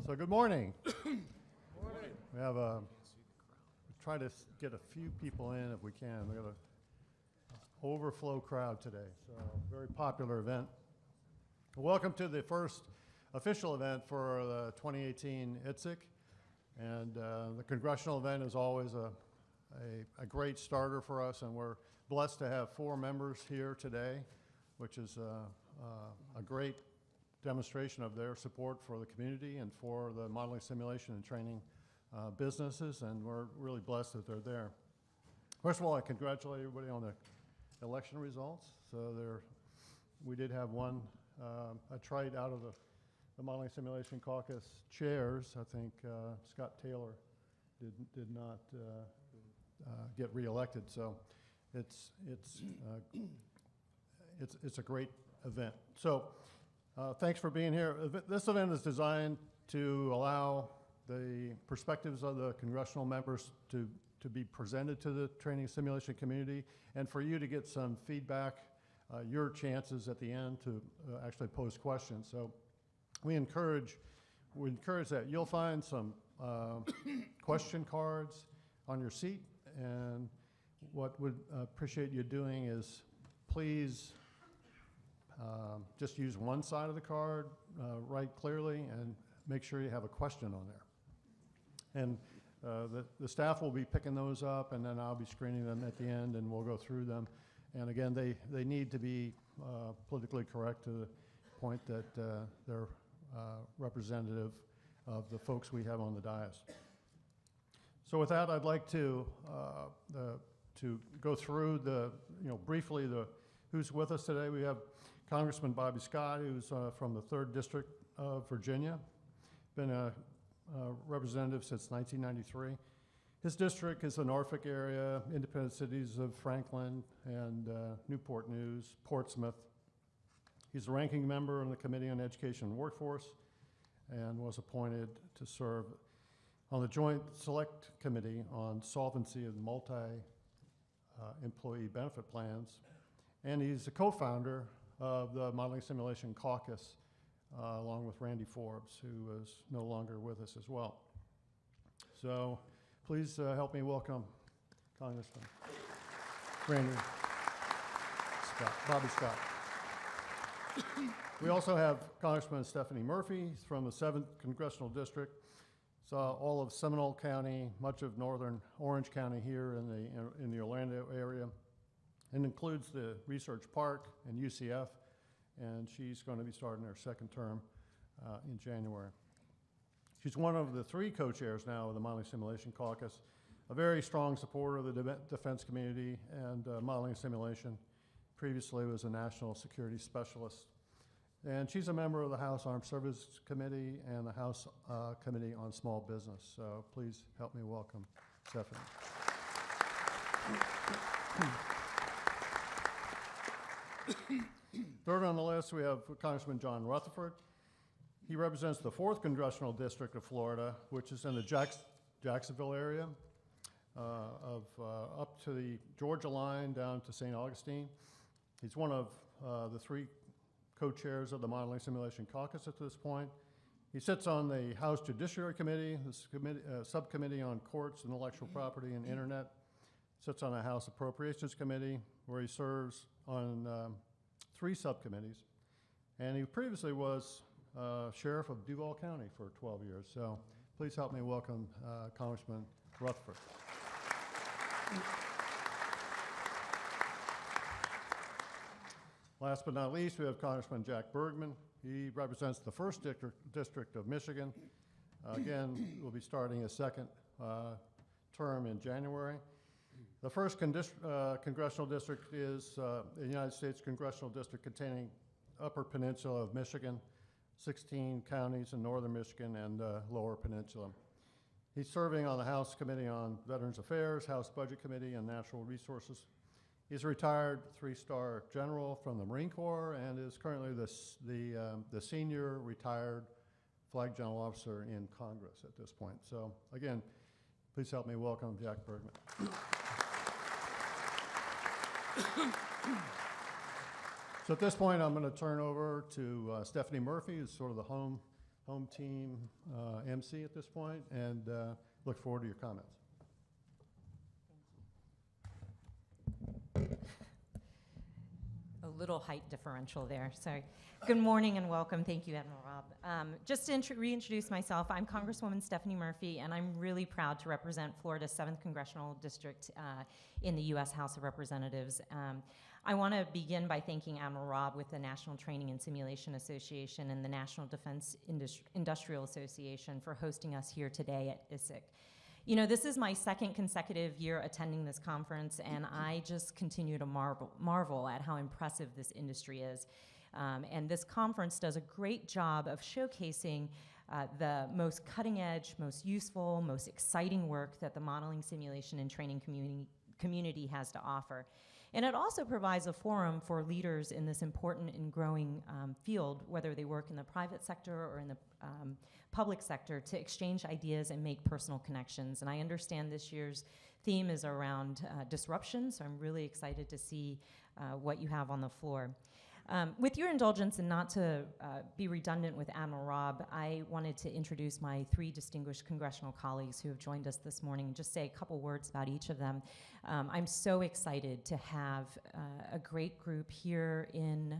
So good morning. We have try to get a few people in if we can. We have an overflow crowd today, so very popular event. Welcome to the first official event for the 2018 ITSEC, and the Congressional event is always a great starter for us, and we're blessed to have 4 members here today, which is a great demonstration of their support for the community and for the modeling, simulation, and training businesses, and we're really blessed that they're there. First of all, I congratulate everybody on the election results. So we did have a trite out of the modeling, simulation, caucus chairs. I think Scott Taylor did not get reelected, so it's a great event. So thanks for being here. This event is designed to allow the perspectives of the congressional members to be presented to the training simulation community, and for you to get some feedback, your chances at the end to actually pose questions. So we encourage that. You'll find some question cards on your seat, and what would appreciate you doing is please just use one side of the card, write clearly, and make sure you have a question on there. And the staff will be picking those up, and then I'll be screening them at the end, and we'll go through them. And again, they need to be politically correct to the point that they're representative of the folks we have on the dais. So with that, I'd like to go through briefly who's with us today. We have Congressman Bobby Scott, who's from the 3rd District of Virginia, been a representative since 1993. His district is the Norfolk area, independent cities of Franklin and Newport News, Portsmouth. He's a ranking member on the Committee on Education and Workforce and was appointed to serve on the Joint Select Committee on Solvency of Multi-Employee Benefit Plans. And he's a co-founder of the Modeling Simulation Caucus, along with Randy Forbes, who is no longer with us as well. So please help me welcome Congressman Randy Scott, Bobby Scott. We also have Congressman Stephanie Murphy from the 7th Congressional District. So all of Seminole County, much of northern Orange County here in the Orlando area, and includes the Research Park and UCF, and she's going to be starting her 2nd term in January. She's one of the 3 co-chairs now of the Modeling Simulation Caucus, a very strong supporter of the defense community and modeling simulation. Previously was a national security specialist. And she's a member of the House Armed Services Committee and the House Committee on Small Business. So please help me welcome Stephanie. Third on the list, we have Congressman John Rutherford. He represents the 4th Congressional District of Florida, which is in the Jacksonville area, up to the Georgia line down to St. Augustine. He's one of the 3 co-chairs of the Modeling Simulation Caucus at this point. He sits on the House Judiciary Committee, the subcommittee on courts, intellectual property, and internet. Sits on the House Appropriations Committee, where he serves on 3 subcommittees. And he previously was Sheriff of Duval County for 12 years. So please help me welcome Congressman Rutherford. Last but not least, we have Congressman Jack Bergman. He represents the 1st District of Michigan. Again, will be starting his 2nd term in January. The 1st Congressional District is the United States Congressional District containing Upper Peninsula of Michigan, 16 counties in northern Michigan and Lower Peninsula. He's serving on the House Committee on Veterans Affairs, House Budget Committee, and Natural Resources. He's a retired 3-star general from the Marine Corps and is currently the senior retired flag general officer in Congress at this point. So again, please help me welcome Jack Bergman. So at this point, I'm going to turn over to Stephanie Murphy, who's sort of the home home team MC at this point, and look forward to your comments. A little height differential there, sorry. Good morning and welcome. Thank you, Admiral Robb. Just to reintroduce myself, I'm Congresswoman Stephanie Murphy, and I'm really proud to represent Florida's 7th Congressional District in the U.S. House of Representatives. I want to begin by thanking Admiral Robb with the National Training and Simulation Association and the National Defense Industrial Association for hosting us here today at ITSEC. You know, this is my second consecutive year attending this conference, and I just continue to marvel at how impressive this industry is. And this conference does a great job of showcasing the most cutting edge, most useful, most exciting work that the modeling, simulation, and training community has to offer. And it also provides a forum for leaders in this important and growing field, whether they work in the private sector or in the public sector, to exchange ideas and make personal connections. And I understand this year's theme is around disruption, so I'm really excited to see what you have on the floor. With your indulgence, and not to be redundant with Admiral Robb, I wanted to introduce my 3 distinguished congressional colleagues who have joined us this morning and just say a couple words about each of them. I'm so excited to have a great group here in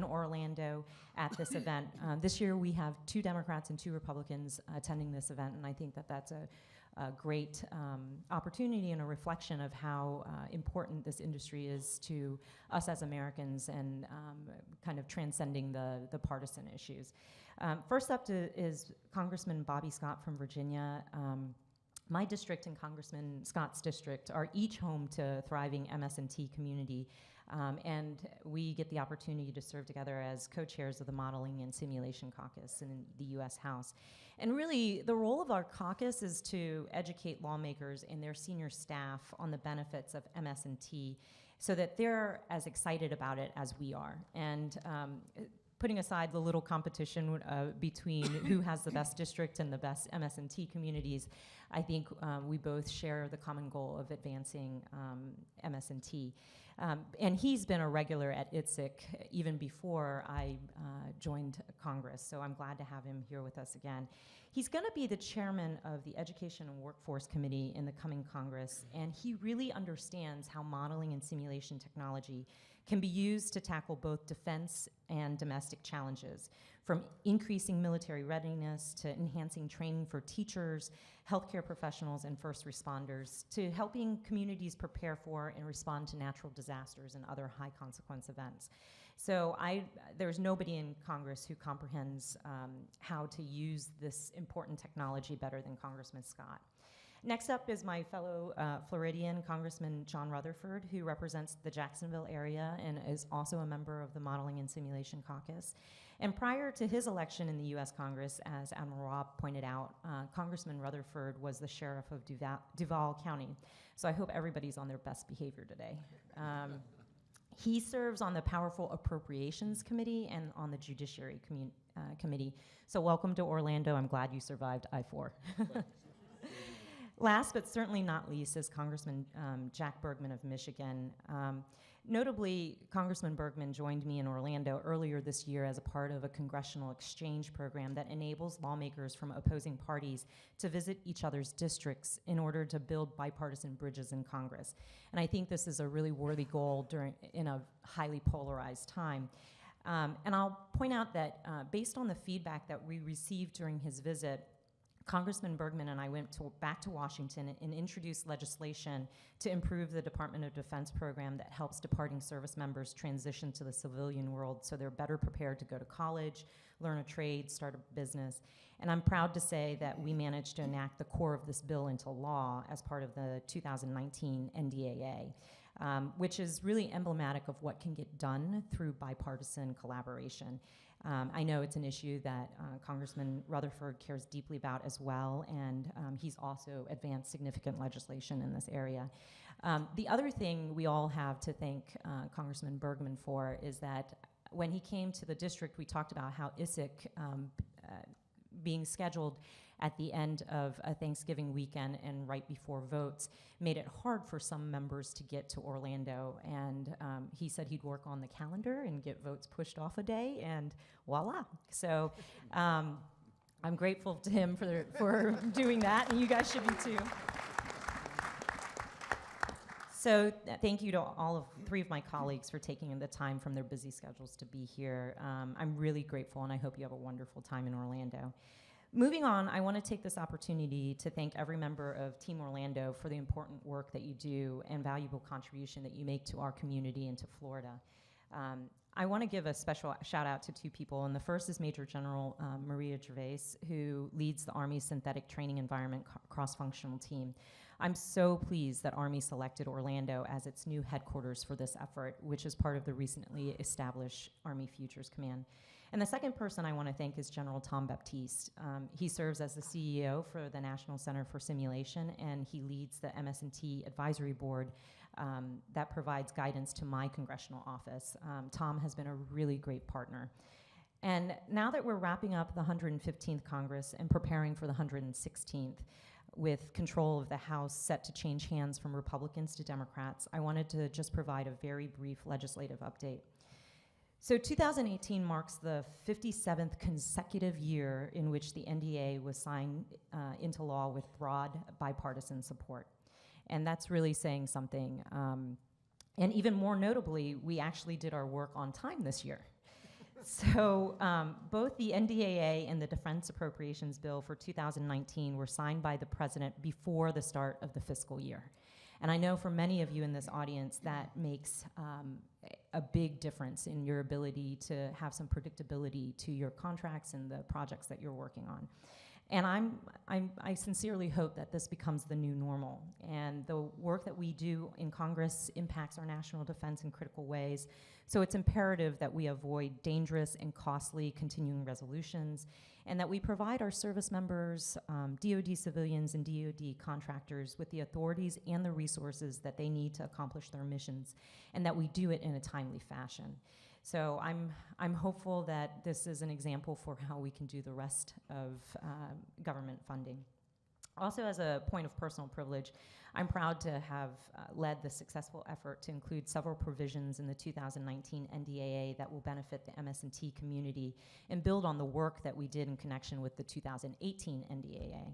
Orlando at this event. This year we have 2 Democrats and 2 Republicans attending this event, and I think that that's a great opportunity and a reflection of how important this industry is to us as Americans, and kind of transcending the partisan issues. First up is Congressman Bobby Scott from Virginia. My district and Congressman Scott's district are each home to a thriving MS&T community, and we get the opportunity to serve together as co-chairs of the Modeling and Simulation Caucus in the U.S. House. And really, the role of our caucus is to educate lawmakers and their senior staff on the benefits of MS&T so that they're as excited about it as we are. And putting aside the little competition between who has the best district and the best MS&T communities, I think we both share the common goal of advancing MS&T. And he's been a regular at ITSEC even before I joined Congress, so I'm glad to have him here with us again. He's going to be the chairman of the Education and Workforce Committee in the coming Congress, and he really understands how modeling and simulation technology can be used to tackle both defense and domestic challenges, from increasing military readiness to enhancing training for teachers, healthcare professionals, and first responders, to helping communities prepare for and respond to natural disasters and other high consequence events. So there's nobody in Congress who comprehends how to use this important technology better than Congressman Scott. Next up is my fellow Floridian, Congressman John Rutherford, who represents the Jacksonville area and is also a member of the Modeling and Simulation Caucus. And prior to his election in the U.S. Congress, as Admiral Robb pointed out, Congressman Rutherford was the sheriff of Duval County. So I hope everybody's on their best behavior today. He serves on the Powerful Appropriations Committee and on the Judiciary Committee. So welcome to Orlando. I'm glad you survived I-4. Last but certainly not least is Congressman Jack Bergman of Michigan. Notably, Congressman Bergman joined me in Orlando earlier this year as a part of a congressional exchange program that enables lawmakers from opposing parties to visit each other's districts in order to build bipartisan bridges in Congress. And I think this is a really worthy goal in a highly polarized time. And I'll point out that based on the feedback that we received during his visit, Congressman Bergman and I went back to Washington and introduced legislation to improve the Department of Defense program that helps departing service members transition to the civilian world so they're better prepared to go to college, learn a trade, start a business. And I'm proud to say that we managed to enact the core of this bill into law as part of the 2019 NDAA, which is really emblematic of what can get done through bipartisan collaboration. I know it's an issue that Congressman Rutherford cares deeply about as well, and he's also advanced significant legislation in this area. The other thing we all have to thank Congressman Bergman for is that when he came to the district, we talked about how ITSEC being scheduled at the end of a Thanksgiving weekend and right before votes made it hard for some members to get to Orlando. And he said he'd work on the calendar and get votes pushed off a day, and voila. So I'm grateful to him for doing that, and you guys should be too. So thank you to all of 3 of my colleagues for taking the time from their busy schedules to be here. I'm really grateful, and I hope you have a wonderful time in Orlando. Moving on, I want to take this opportunity to thank every member of Team Orlando for the important work that you do and valuable contribution that you make to our community and to Florida. I want to give a special shout out to 2 people, and the first is Major General Maria Gervais, who leads the Army's Synthetic Training Environment Cross-Functional Team. I'm so pleased that Army selected Orlando as its new headquarters for this effort, which is part of the recently established Army Futures Command. And the second person I want to thank is General Tom Baptiste. He serves as the CEO for the National Center for Simulation, and he leads the MS&T Advisory Board that provides guidance to my congressional office. Tom has been a really great partner. And now that we're wrapping up the 115th Congress and preparing for the 116th, with control of the House set to change hands from Republicans to Democrats, I wanted to just provide a very brief legislative update. So 2018 marks the 57th consecutive year in which the NDA was signed into law with broad bipartisan support. And that's really saying something. And even more notably, we actually did our work on time this year. So both the NDAA and the Defense Appropriations Bill for 2019 were signed by the President before the start of the fiscal year. And I know for many of you in this audience that makes a big difference in your ability to have some predictability to your contracts and the projects that you're working on. And I sincerely hope that this becomes the new normal. And the work that we do in Congress impacts our national defense in critical ways. So it's imperative that we avoid dangerous and costly continuing resolutions, and that we provide our service members, DoD civilians, and DoD contractors with the authorities and the resources that they need to accomplish their missions, and that we do it in a timely fashion. So I'm hopeful that this is an example for how we can do the rest of government funding. Also, as a point of personal privilege, I'm proud to have led the successful effort to include several provisions in the 2019 NDAA that will benefit the MS&T community and build on the work that we did in connection with the 2018 NDAA.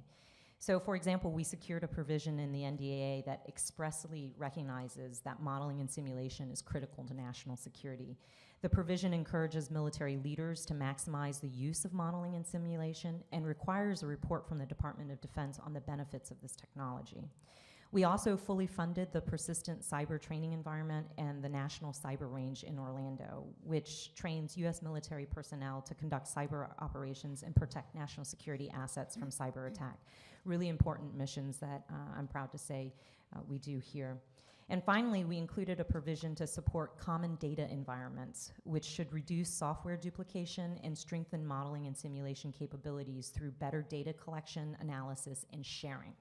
So, for example, we secured a provision in the NDAA that expressly recognizes that modeling and simulation is critical to national security. The provision encourages military leaders to maximize the use of modeling and simulation and requires a report from the Department of Defense on the benefits of this technology. We also fully funded the persistent cyber training environment and the National Cyber Range in Orlando, which trains U.S. military personnel to conduct cyber operations and protect national security assets from cyber attack. Really important missions that I'm proud to say we do here. And finally, we included a provision to support common data environments, which should reduce software duplication and strengthen modeling and simulation capabilities through better data collection, analysis, and sharing.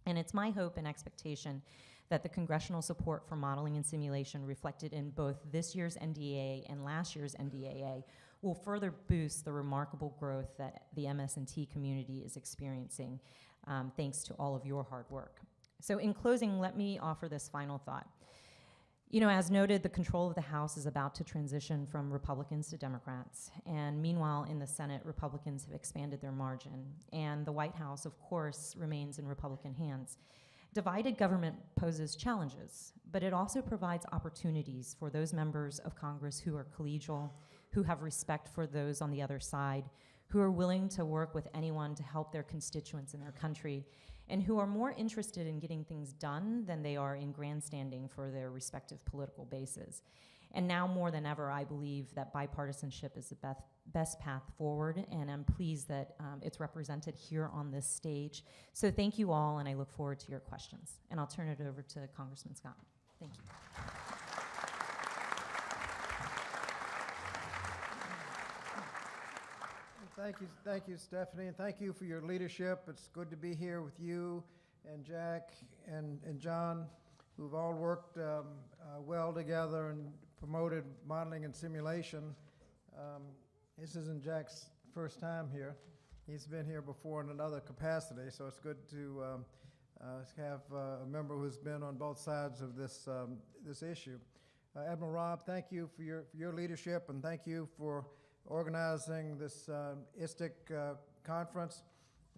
And it's my hope and expectation that the congressional support for modeling and simulation reflected in both this year's NDAA and last year's NDAA will further boost the remarkable growth that the MS&T community is experiencing, thanks to all of your hard work. So in closing, let me offer this final thought. You know, as noted, the control of the House is about to transition from Republicans to Democrats. And meanwhile, in the Senate, Republicans have expanded their margin. And the White House, of course, remains in Republican hands. Divided government poses challenges, but it also provides opportunities for those members of Congress who are collegial, who have respect for those on the other side, who are willing to work with anyone to help their constituents in their country, and who are more interested in getting things done than they are in grandstanding for their respective political bases. And now more than ever, I believe that bipartisanship is the best path forward, and I'm pleased that it's represented here on this stage. So thank you all, and I look forward to your questions. And I'll turn it over to Congressman Scott. Thank you. Thank you, Stephanie, and thank you for your leadership. It's good to be here with you and Jack and John, who've all worked well together and promoted modeling and simulation. This isn't Jack's first time here. He's been here before in another capacity, so it's good to have a member who's been on both sides of this, this issue. Admiral Robb, thank you for your leadership, and thank you for organizing this ITSEC conference.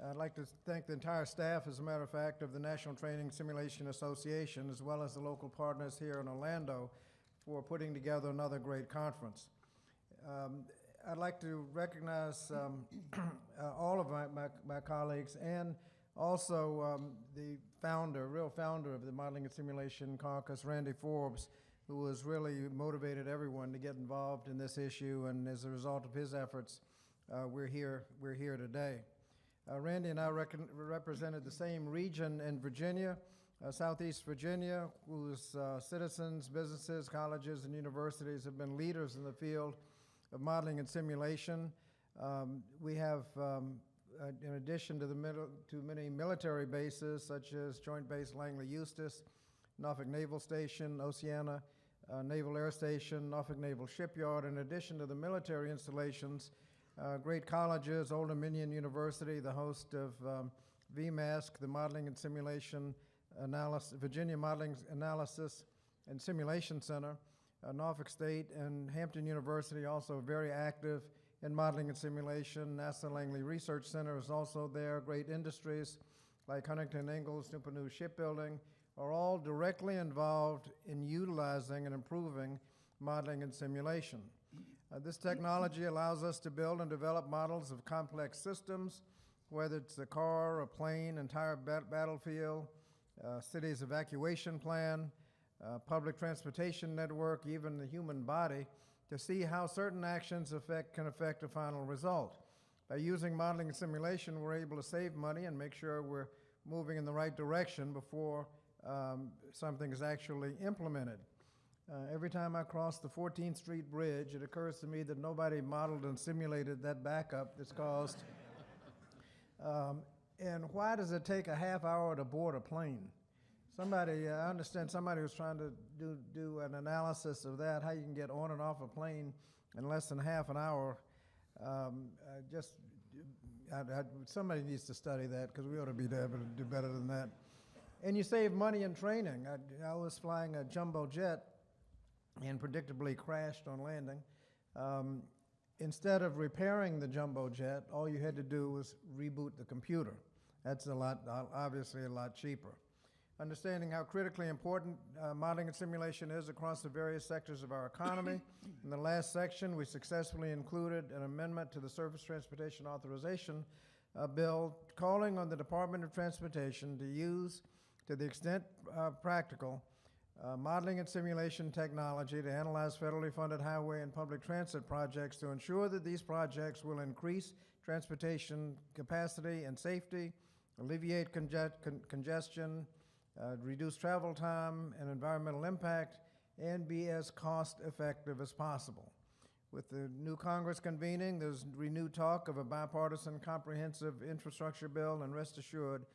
I'd like to thank the entire staff, as a matter of fact, of the National Training Simulation Association, as well as the local partners here in Orlando, for putting together another great conference. I'd like to recognize all of my colleagues, and also the real founder of the Modeling and Simulation Caucus, Randy Forbes, who has really motivated everyone to get involved in this issue, and as a result of his efforts, we're here today. Randy and I represented the same region in Virginia, Southeast Virginia, whose citizens, businesses, colleges, and universities have been leaders in the field of modeling and simulation. We have, in addition to many military bases, such as Joint Base Langley-Eustis, Norfolk Naval Station, Oceana Naval Air Station, Norfolk Naval Shipyard, in addition to the military installations, great colleges, Old Dominion University, the host of VMASC, the Modeling and Simulation Analysis, Virginia Modeling Analysis and Simulation Center, Norfolk State, and Hampton University, also very active in modeling and simulation. NASA Langley Research Center is also there. Great industries like Huntington Ingalls, Newport Shipbuilding are all directly involved in utilizing and improving modeling and simulation. This technology allows us to build and develop models of complex systems, whether it's a car, a plane, entire battlefield, city's evacuation plan, public transportation network, even the human body, to see how certain actions can affect a final result. By using modeling and simulation, we're able to save money and make sure we're moving in the right direction before something is actually implemented. Every time I cross the 14th Street Bridge, it occurs to me that nobody modeled and simulated that backup that's caused. And why does it take a half hour to board a plane? Somebody, I understand somebody was trying to do an analysis of that, how you can get on and off a plane in less than half an hour. Somebody needs to study that, because we ought to be able to do better than that. And you save money in training. I was flying a jumbo jet and predictably crashed on landing. Instead of repairing the jumbo jet, all you had to do was reboot the computer. That's obviously a lot cheaper. Understanding how critically important modeling and simulation is across the various sectors of our economy. In the last section, we successfully included an amendment to the Surface Transportation Authorization bill, calling on the Department of Transportation to use, to the extent practical, modeling and simulation technology to analyze federally funded highway and public transit projects to ensure that these projects will increase transportation capacity and safety, alleviate congestion, reduce travel time and environmental impact, and be as cost-effective as possible. With the new Congress convening, there's renewed talk of a bipartisan comprehensive infrastructure bill, and rest assured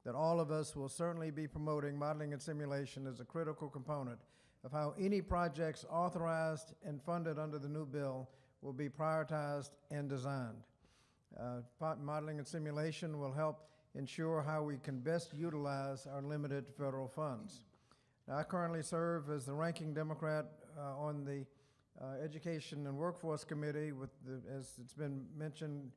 that all of us will certainly be promoting modeling and simulation as a critical component of how any projects authorized and funded under the new bill will be prioritized and designed. Modeling and simulation will help ensure how we can best utilize our limited federal funds. Now, I currently serve as the ranking Democrat on the Education and Workforce Committee, as it's been mentioned,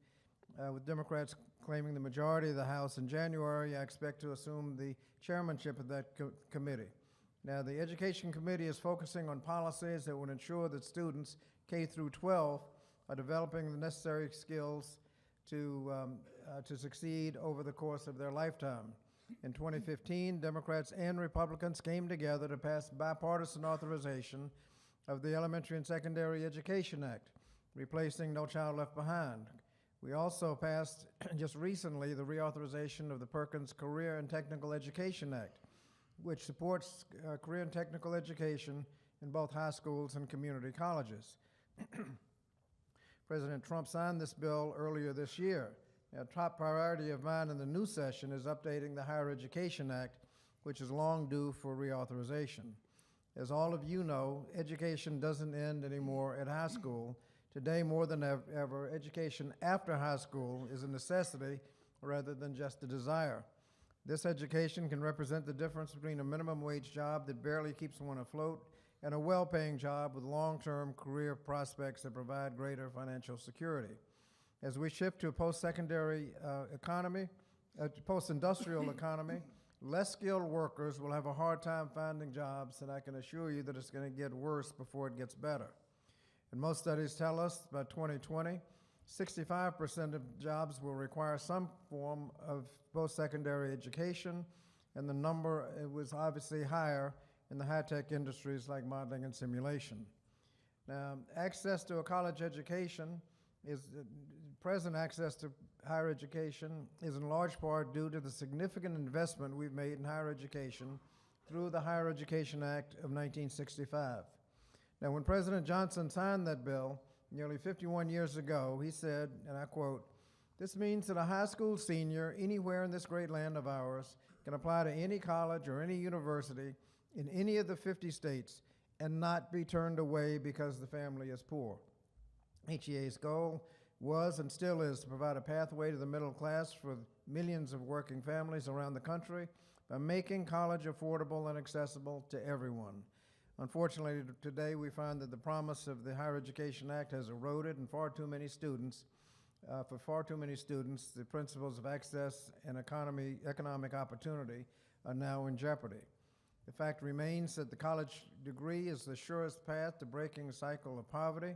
with Democrats claiming the majority of the House in January. I expect to assume the chairmanship of that committee. Now, the Education Committee is focusing on policies that will ensure that students K through 12 are developing the necessary skills to succeed over the course of their lifetime. In 2015, Democrats and Republicans came together to pass bipartisan authorization of the Elementary and Secondary Education Act, replacing No Child Left Behind. We also passed just recently the reauthorization of the Perkins Career and Technical Education Act, which supports career and technical education in both high schools and community colleges. President Trump signed this bill earlier this year. Now, a top priority of mine in the new session is updating the Higher Education Act, which is long due for reauthorization. As all of you know, education doesn't end anymore at high school. Today, more than ever, education after high school is a necessity rather than just a desire. This education can represent the difference between a minimum wage job that barely keeps one afloat and a well-paying job with long-term career prospects that provide greater financial security. As we shift to a post-secondary economy, post-industrial economy, less skilled workers will have a hard time finding jobs, and I can assure you that it's going to get worse before it gets better. And most studies tell us by 2020, 65% of jobs will require some form of post-secondary education, and the number was obviously higher in the high-tech industries like modeling and simulation. Now, access to a college education present access to higher education is in large part due to the significant investment we've made in higher education through the Higher Education Act of 1965. Now, when President Johnson signed that bill nearly 51 years ago, he said, and I quote, "This means that a high school senior anywhere in this great land of ours can apply to any college or any university in any of the 50 states and not be turned away because the family is poor." HEA's goal was and still is to provide a pathway to the middle class for millions of working families around the country by making college affordable and accessible to everyone. Unfortunately, today we find that the promise of the Higher Education Act has eroded, and for far too many students, the principles of access and economic opportunity are now in jeopardy. The fact remains that the college degree is the surest path to breaking a cycle of poverty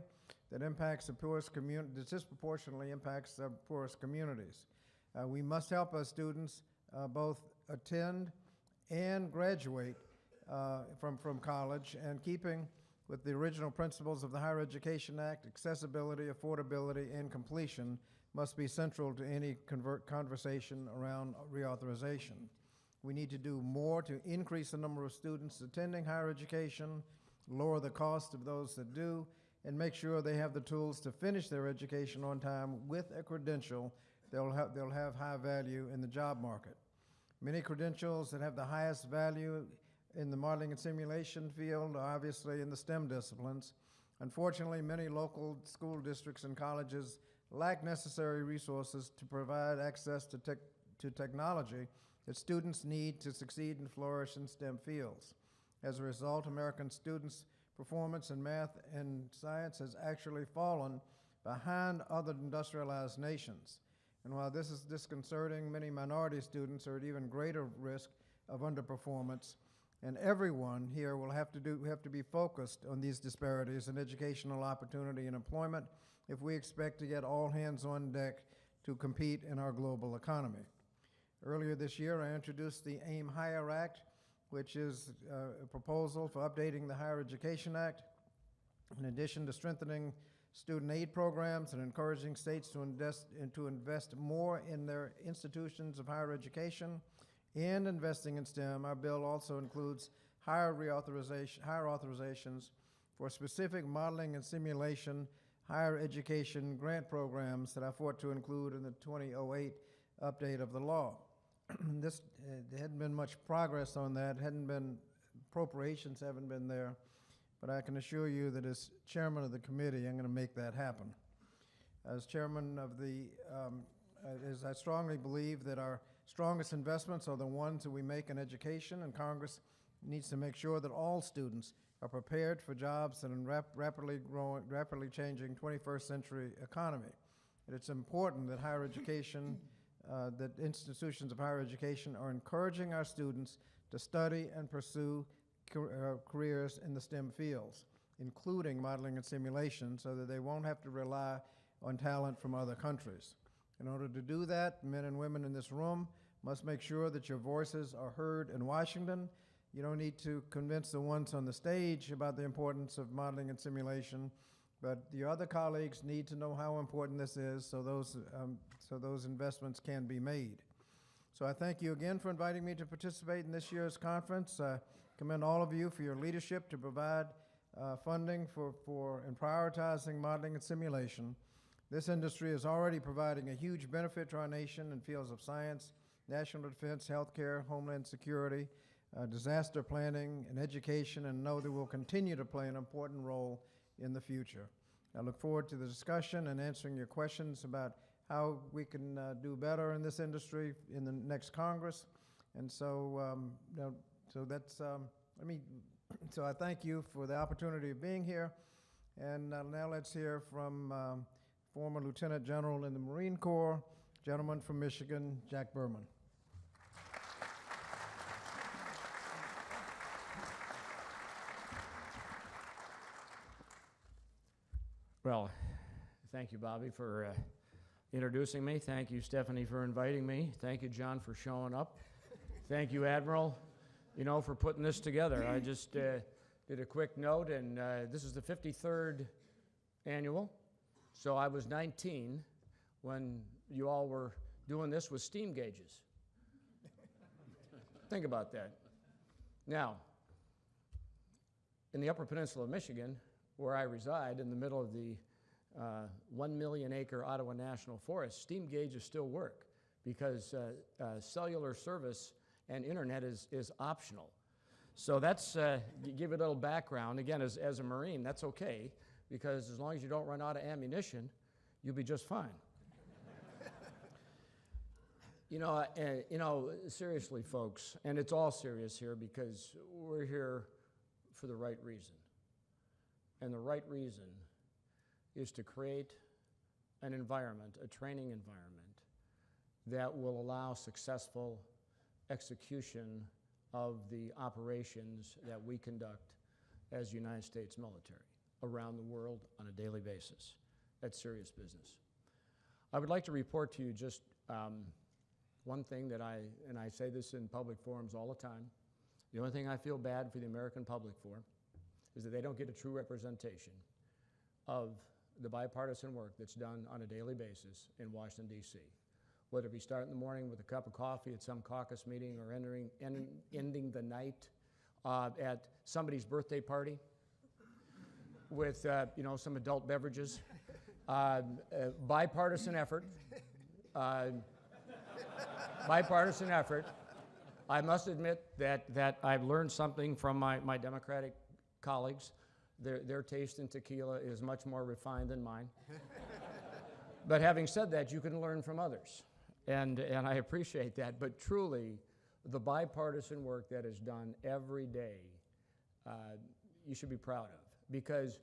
that impacts the poorest community, that disproportionately impacts the poorest communities. We must help our students both attend and graduate from college, and keeping with the original principles of the Higher Education Act, accessibility, affordability, and completion must be central to any conversation around reauthorization. We need to do more to increase the number of students attending higher education, lower the cost of those that do, and make sure they have the tools to finish their education on time with a credential they'll have high value in the job market. Many credentials that have the highest value in the modeling and simulation field are obviously in the STEM disciplines. Unfortunately, many local school districts and colleges lack necessary resources to provide access to technology that students need to succeed and flourish in STEM fields. As a result, American students' performance in math and science has actually fallen behind other industrialized nations. And while this is disconcerting, many minority students are at even greater risk of underperformance, and everyone here will have to be focused on these disparities in educational opportunity and employment if we expect to get all hands on deck to compete in our global economy. Earlier this year, I introduced the Aim Higher Act, which is a proposal for updating the Higher Education Act. In addition to strengthening student aid programs and encouraging states to invest more in their institutions of higher education and investing in STEM, our bill also includes higher authorizations for specific modeling and simulation higher education grant programs that I fought to include in the 2008 update of the law. There hadn't been much progress on that, appropriations haven't been there, but I can assure you that as chairman of the committee, I'm going to make that happen. As chairman of as I strongly believe that our strongest investments are the ones that we make in education, and Congress needs to make sure that all students are prepared for jobs in a rapidly changing 21st century economy. And it's important that higher education, that institutions of higher education are encouraging our students to study and pursue careers in the STEM fields, including modeling and simulation, so that they won't have to rely on talent from other countries. In order to do that, men and women in this room must make sure that your voices are heard in Washington. You don't need to convince the ones on the stage about the importance of modeling and simulation, but your other colleagues need to know how important this is so those investments can be made. So I thank you again for inviting me to participate in this year's conference. I commend all of you for your leadership to provide funding for and prioritizing modeling and simulation. This industry is already providing a huge benefit to our nation in fields of science, national defense, healthcare, homeland security, disaster planning, and education, and know that we'll continue to play an important role in the future. I look forward to the discussion and answering your questions about how we can do better in this industry in the next Congress. And so, so that's, so I thank you for the opportunity of being here. And now let's hear from former Lieutenant General in the Marine Corps, gentleman from Michigan, Jack Bergman. Well, thank you, Bobby, for introducing me. Thank you, Stephanie, for inviting me. Thank you, John, for showing up. Thank you, Admiral, for putting this together. I just did a quick note, and this is the 53rd annual. So I was 19 when you all were doing this with steam gauges. Think about that. Now, in the Upper Peninsula of Michigan, where I reside, in the middle of the 1 million acre Ottawa National Forest, steam gauges still work because cellular service and internet is optional. So that's, give it a little background. Again, as a Marine, that's okay, because as long as you don't run out of ammunition, you'll be just fine. Seriously, folks, and it's all serious here because we're here for the right reason. And the right reason is to create an environment, a training environment, that will allow successful execution of the operations that we conduct as United States military around the world on a daily basis. That's serious business. I would like to report to you just one thing that I say this in public forums all the time, the only thing I feel bad for the American public for is that they don't get a true representation of the bipartisan work that's done on a daily basis in Washington, D.C. Whether we start in the morning with a cup of coffee at some caucus meeting or ending the night at somebody's birthday party with some adult beverages. Bipartisan effort. Bipartisan effort. I must admit that I've learned something from my Democratic colleagues. Their taste in tequila is much more refined than mine. But having said that, you can learn from others. And I appreciate that. But truly, the bipartisan work that is done every day, you should be proud of. Because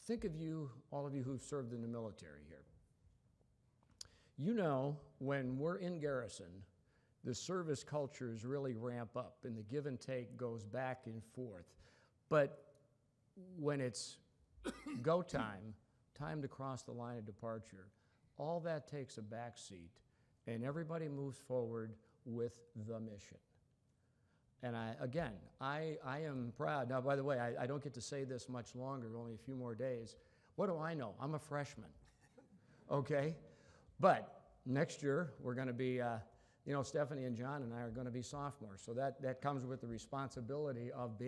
think of you, all of you who've served in the military here. You know, when we're in garrison, the service cultures really ramp up and the give and take goes back and forth. But when it's go time, time to cross the line of departure, all that takes a back seat and everybody moves forward with the mission. And I am proud. Now, by the way, I don't get to say this much longer, only a few more days. What do I know? I'm a freshman, okay? But next year, we're going to be, Stephanie and John and I are going to be sophomores. So that comes with the responsibility of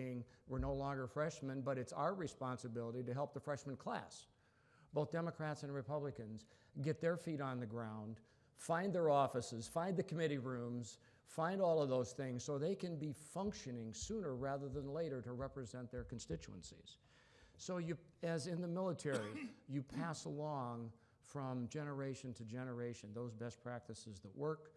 we're no longer freshmen, but it's our responsibility to help the freshman class, both Democrats and Republicans, get their feet on the ground, find their offices, find the committee rooms, find all of those things so they can be functioning sooner rather than later to represent their constituencies. So as in the military, you pass along from generation to generation those best practices that work,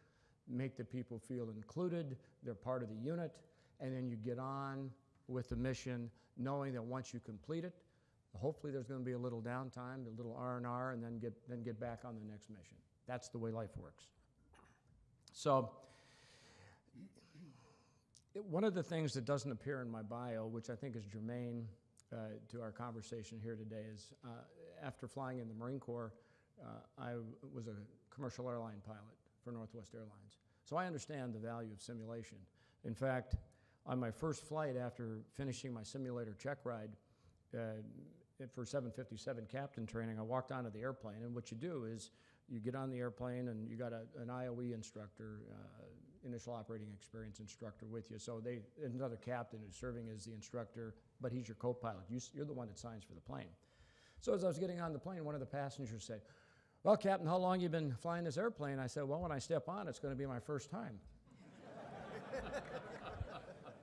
make the people feel included, they're part of the unit, and then you get on with the mission knowing that once you complete it, hopefully there's going to be a little downtime, a little R&R, and then get back on the next mission. That's the way life works. So one of the things that doesn't appear in my bio, which I think is germane to our conversation here today, is after flying in the Marine Corps, I was a commercial airline pilot for Northwest Airlines. So I understand the value of simulation. In fact, on my first flight after finishing my simulator check ride for 757 captain training, I walked onto the airplane, and what you do is you get on the airplane and you got an IOE instructor, initial operating experience instructor with you. So another captain who's serving as the instructor, but he's your co-pilot. You're the one that signs for the plane. So as I was getting on the plane, one of the passengers said, "Well, Captain, how long you been flying this airplane?" I said, "Well, when I step on, it's going to be my first time."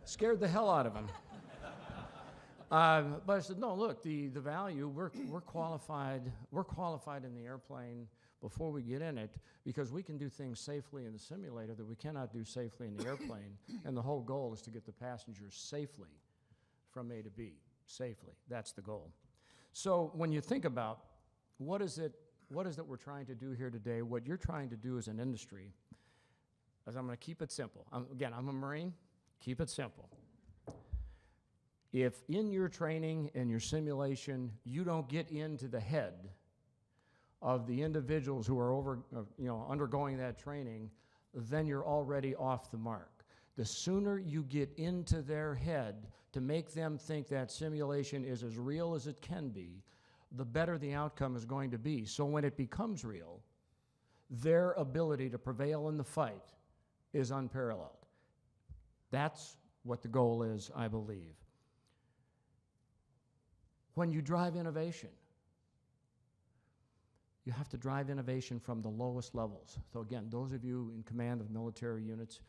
Scared the hell out of him. But I said, no, look, the value, we're qualified in the airplane before we get in it because we can do things safely in the simulator that we cannot do safely in the airplane. And the whole goal is to get the passengers safely from A to B, safely. That's the goal. So when you think about what is it we're trying to do here today, what you're trying to do as an industry, as I'm going to keep it simple. Again, I'm a Marine, keep it simple. If in your training and your simulation, you don't get into the head of the individuals who are undergoing that training, then you're already off the mark. The sooner you get into their head to make them think that simulation is as real as it can be, the better the outcome is going to be. So when it becomes real, their ability to prevail in the fight is unparalleled. That's what the goal is, I believe. When you drive innovation, you have to drive innovation from the lowest levels. So again, those of you in command of military units,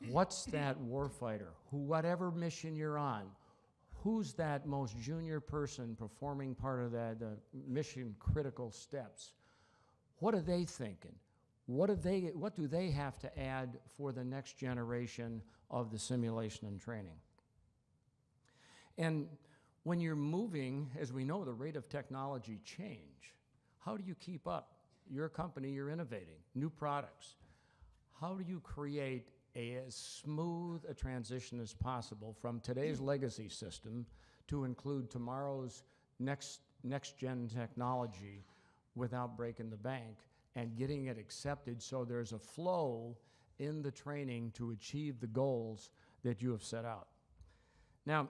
what's that warfighter? Whatever mission you're on, who's that most junior person performing part of that mission critical steps? What are they thinking? What do they have to add for the next generation of the simulation and training? And when you're moving, as we know, the rate of technology change, how do you keep up? You're a company, you're innovating, new products. How do you create as smooth a transition as possible from today's legacy system to include tomorrow's next-gen technology without breaking the bank and getting it accepted so there's a flow in the training to achieve the goals that you have set out? Now,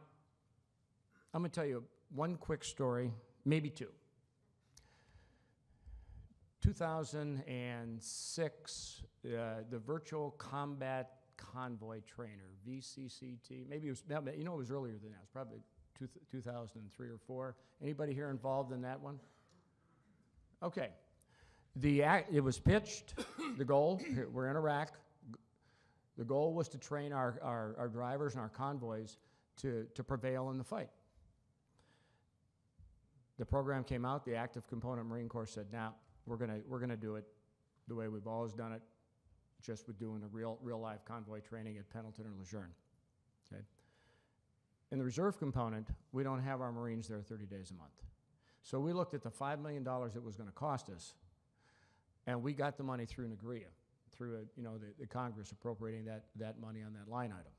I'm going to tell you one quick story, maybe two. 2006, the Virtual Combat Convoy Trainer, VCCT, maybe it was, it was earlier than that. It was probably 2003 or 4. Anybody here involved in that one? Okay. It was pitched, the goal, we're in Iraq. The goal was to train our drivers and our convoys to prevail in the fight. The program came out, the active component Marine Corps said, now, we're gonna do it the way we've always done it, just with doing a real live convoy training at Pendleton and Lejeune. Okay. In the reserve component, we don't have our Marines there 30 days a month. So we looked at the $5 million it was going to cost us, and we got the money through NAGRIA, through the Congress appropriating that money on that line item.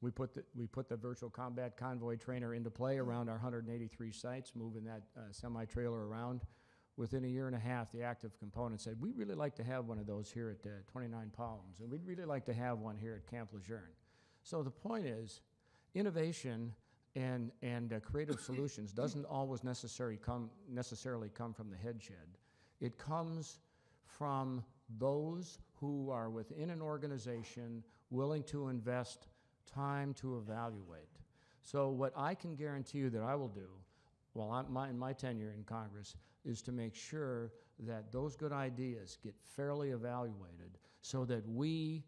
We put the virtual combat convoy trainer into play around our 183 sites, moving that semi-trailer around. Within a year and a half, the active component said, we'd really like to have one of those here at 29 Palms, and we'd really like to have one here at Camp Lejeune. So the point is, innovation and creative solutions doesn't always necessarily come from the head shed. It comes from those who are within an organization willing to invest time to evaluate. So what I can guarantee you that I will do while in my tenure in Congress is to make sure that those good ideas get fairly evaluated so that we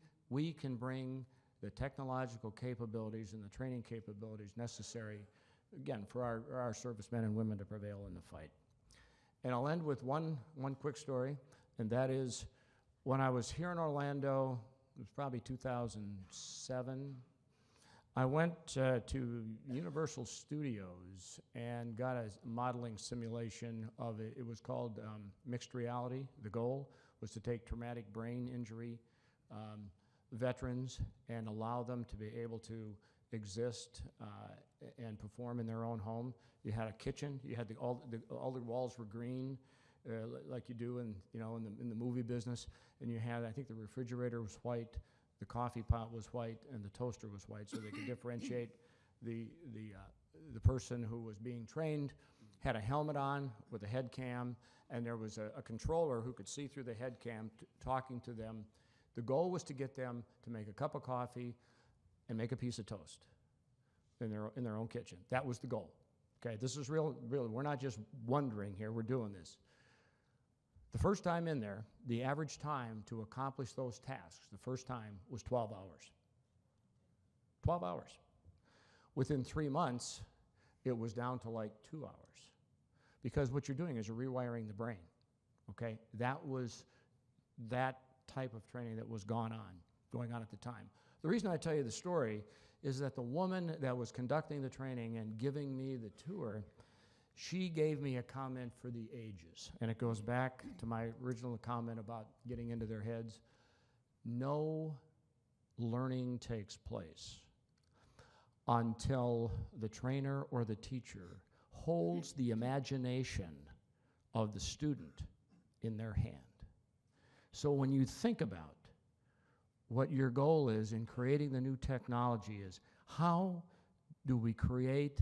can bring the technological capabilities and the training capabilities necessary, again, for our servicemen and women to prevail in the fight. And I'll end with one quick story, and that is when I was here in Orlando, it was probably 2007, I went to Universal Studios and got a modeling simulation of it. It was called mixed reality. The goal was to take traumatic brain injury veterans and allow them to be able to exist and perform in their own home. You had a kitchen. You had all the walls were green, like you do in the movie business. And you had, I think, the refrigerator was white. The coffee pot was white and the toaster was white, so they could differentiate the person who was being trained. Had a helmet on with a head cam, and there was a controller who could see through the head cam talking to them. The goal was to get them to make a cup of coffee and make a piece of toast in their own kitchen. That was the goal. Okay, this is real. We're not just wondering here. We're doing this. The first time in there, the average time to accomplish those tasks the first time was 12 hours. 12 hours. Within 3 months, it was down to like 2 hours. Because what you're doing is you're rewiring the brain, okay? That was that type of training that was going on at the time. The reason I tell you the story is that the woman that was conducting the training and giving me the tour, she gave me a comment for the ages. And it goes back to my original comment about getting into their heads. No learning takes place until the trainer or the teacher holds the imagination of the student in their hand. So when you think about what your goal is in creating the new technology is, how do we create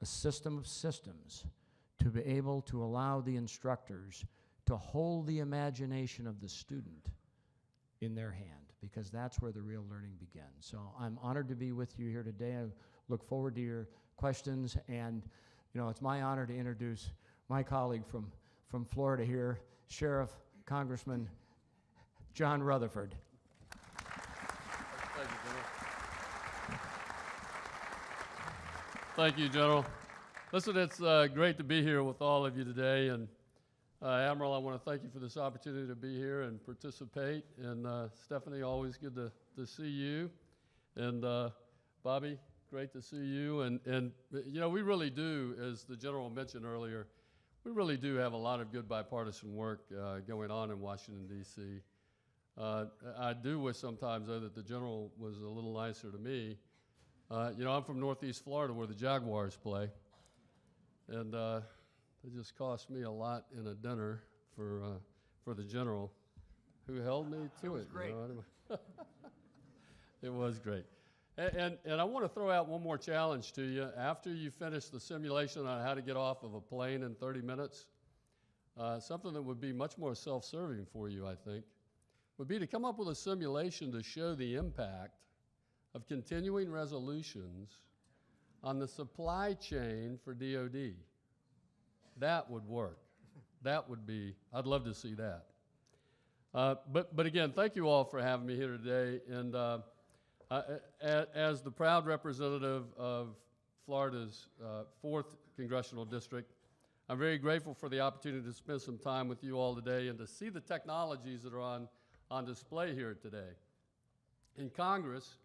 a system of systems to be able to allow the instructors to hold the imagination of the student in their hand, because that's where the real learning begins. So I'm honored to be with you here today. I look forward to your questions, and you know, it's my honor to introduce my colleague from Florida here, Sheriff Congressman John Rutherford. Thank you, General. Thank you, General. Listen, it's great to be here with all of you today, and Admiral, I want to thank you for this opportunity to be here and participate, and Stephanie, always good to see you, and Bobby, great to see you, and you know, we really do, as the General mentioned earlier, we really do have a lot of good bipartisan work going on in Washington, D.C. I do wish sometimes, though, that the General was a little nicer to me. You know, I'm from Northeast Florida, where the Jaguars play, and it just cost me a lot in a dinner for the General, who held me to it. Was great. You know? It was great. And I want to throw out one more challenge to you. After you finish the simulation on how to get off of a plane in 30 minutes, something that would be much more self-serving for you, I think, would be to come up with a simulation to show the impact of continuing resolutions on the supply chain for DOD. That would work. That would be, I'd love to see that. But again, thank you all for having me here today. And as the proud representative of Florida's 4th Congressional District, I'm very grateful for the opportunity to spend some time with you all today and to see the technologies that are on display here today. In Congress,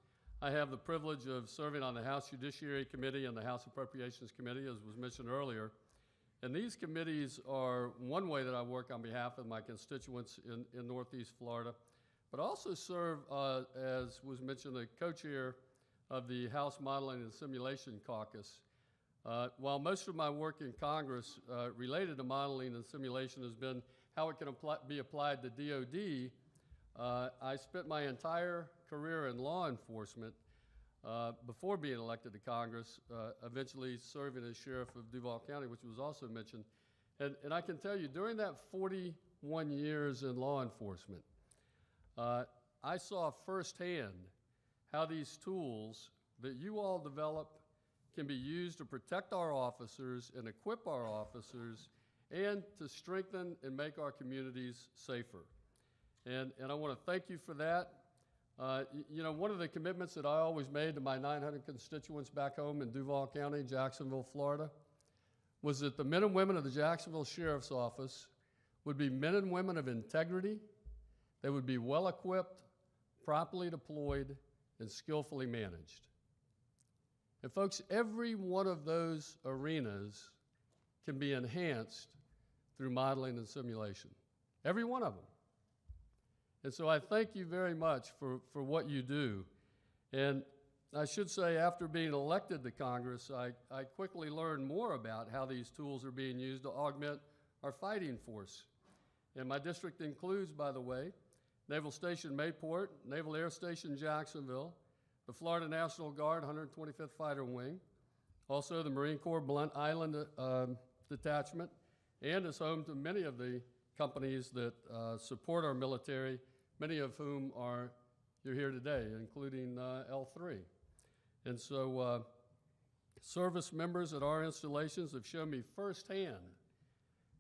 I have the privilege of serving on the House Judiciary Committee and the House Appropriations Committee, as was mentioned earlier. And these committees are one way that I work on behalf of my constituents in Northeast Florida, but also serve, as was mentioned, the co-chair of the House Modeling and Simulation Caucus. While most of my work in Congress related to modeling and simulation has been how it can be applied to DOD, I spent my entire career in law enforcement before being elected to Congress, eventually serving as sheriff of Duval County, which was also mentioned. And I can tell you, during that 41 years in law enforcement, I saw firsthand how these tools that you all develop can be used to protect our officers and equip our officers and to strengthen and make our communities safer. And I want to thank you for that. You know, one of the commitments that I always made to my 900 constituents back home in Duval County, Jacksonville, Florida, was that the men and women of the Jacksonville Sheriff's Office would be men and women of integrity. They would be well-equipped, properly deployed, and skillfully managed. And folks, every one of those arenas can be enhanced through modeling and simulation. Every one of them. And so I thank you very much for what you do. And I should say, after being elected to Congress, I quickly learned more about how these tools are being used to augment our fighting force. And my district includes, by the way, Naval Station Mayport, Naval Air Station Jacksonville, the Florida National Guard 125th Fighter Wing, also the Marine Corps Blunt Island Detachment, and is home to many of the companies that support our military, many of whom you're here today, including L3. And so service members at our installations have shown me firsthand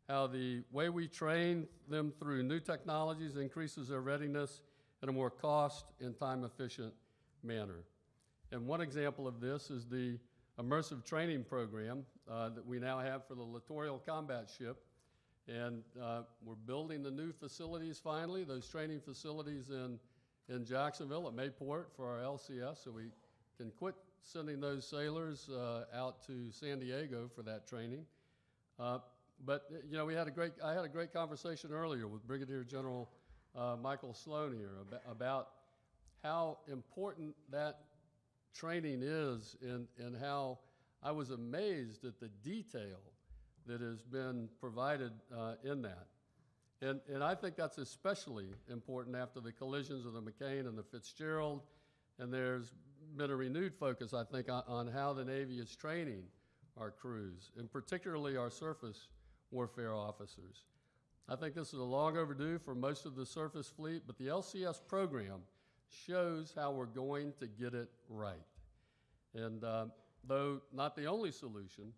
how the way we train them through new technologies increases their readiness in a more cost and time-efficient manner. And one example of this is the immersive training program that we now have for the littoral combat ship. And we're building the new facilities finally, those training facilities in Jacksonville at Mayport for our LCS, so we can quit sending those sailors out to San Diego for that training. But you know, I had a great conversation earlier with Brigadier General Michael Sloan here about how important that training is, and how I was amazed at the detail that has been provided in that. And I think that's especially important after the collisions of the McCain and the Fitzgerald, and there's been a renewed focus, I think, on how the Navy is training our crews, and particularly our surface warfare officers. I think this is a long overdue for most of the surface fleet, but the LCS program shows how we're going to get it right. And though not the only solution,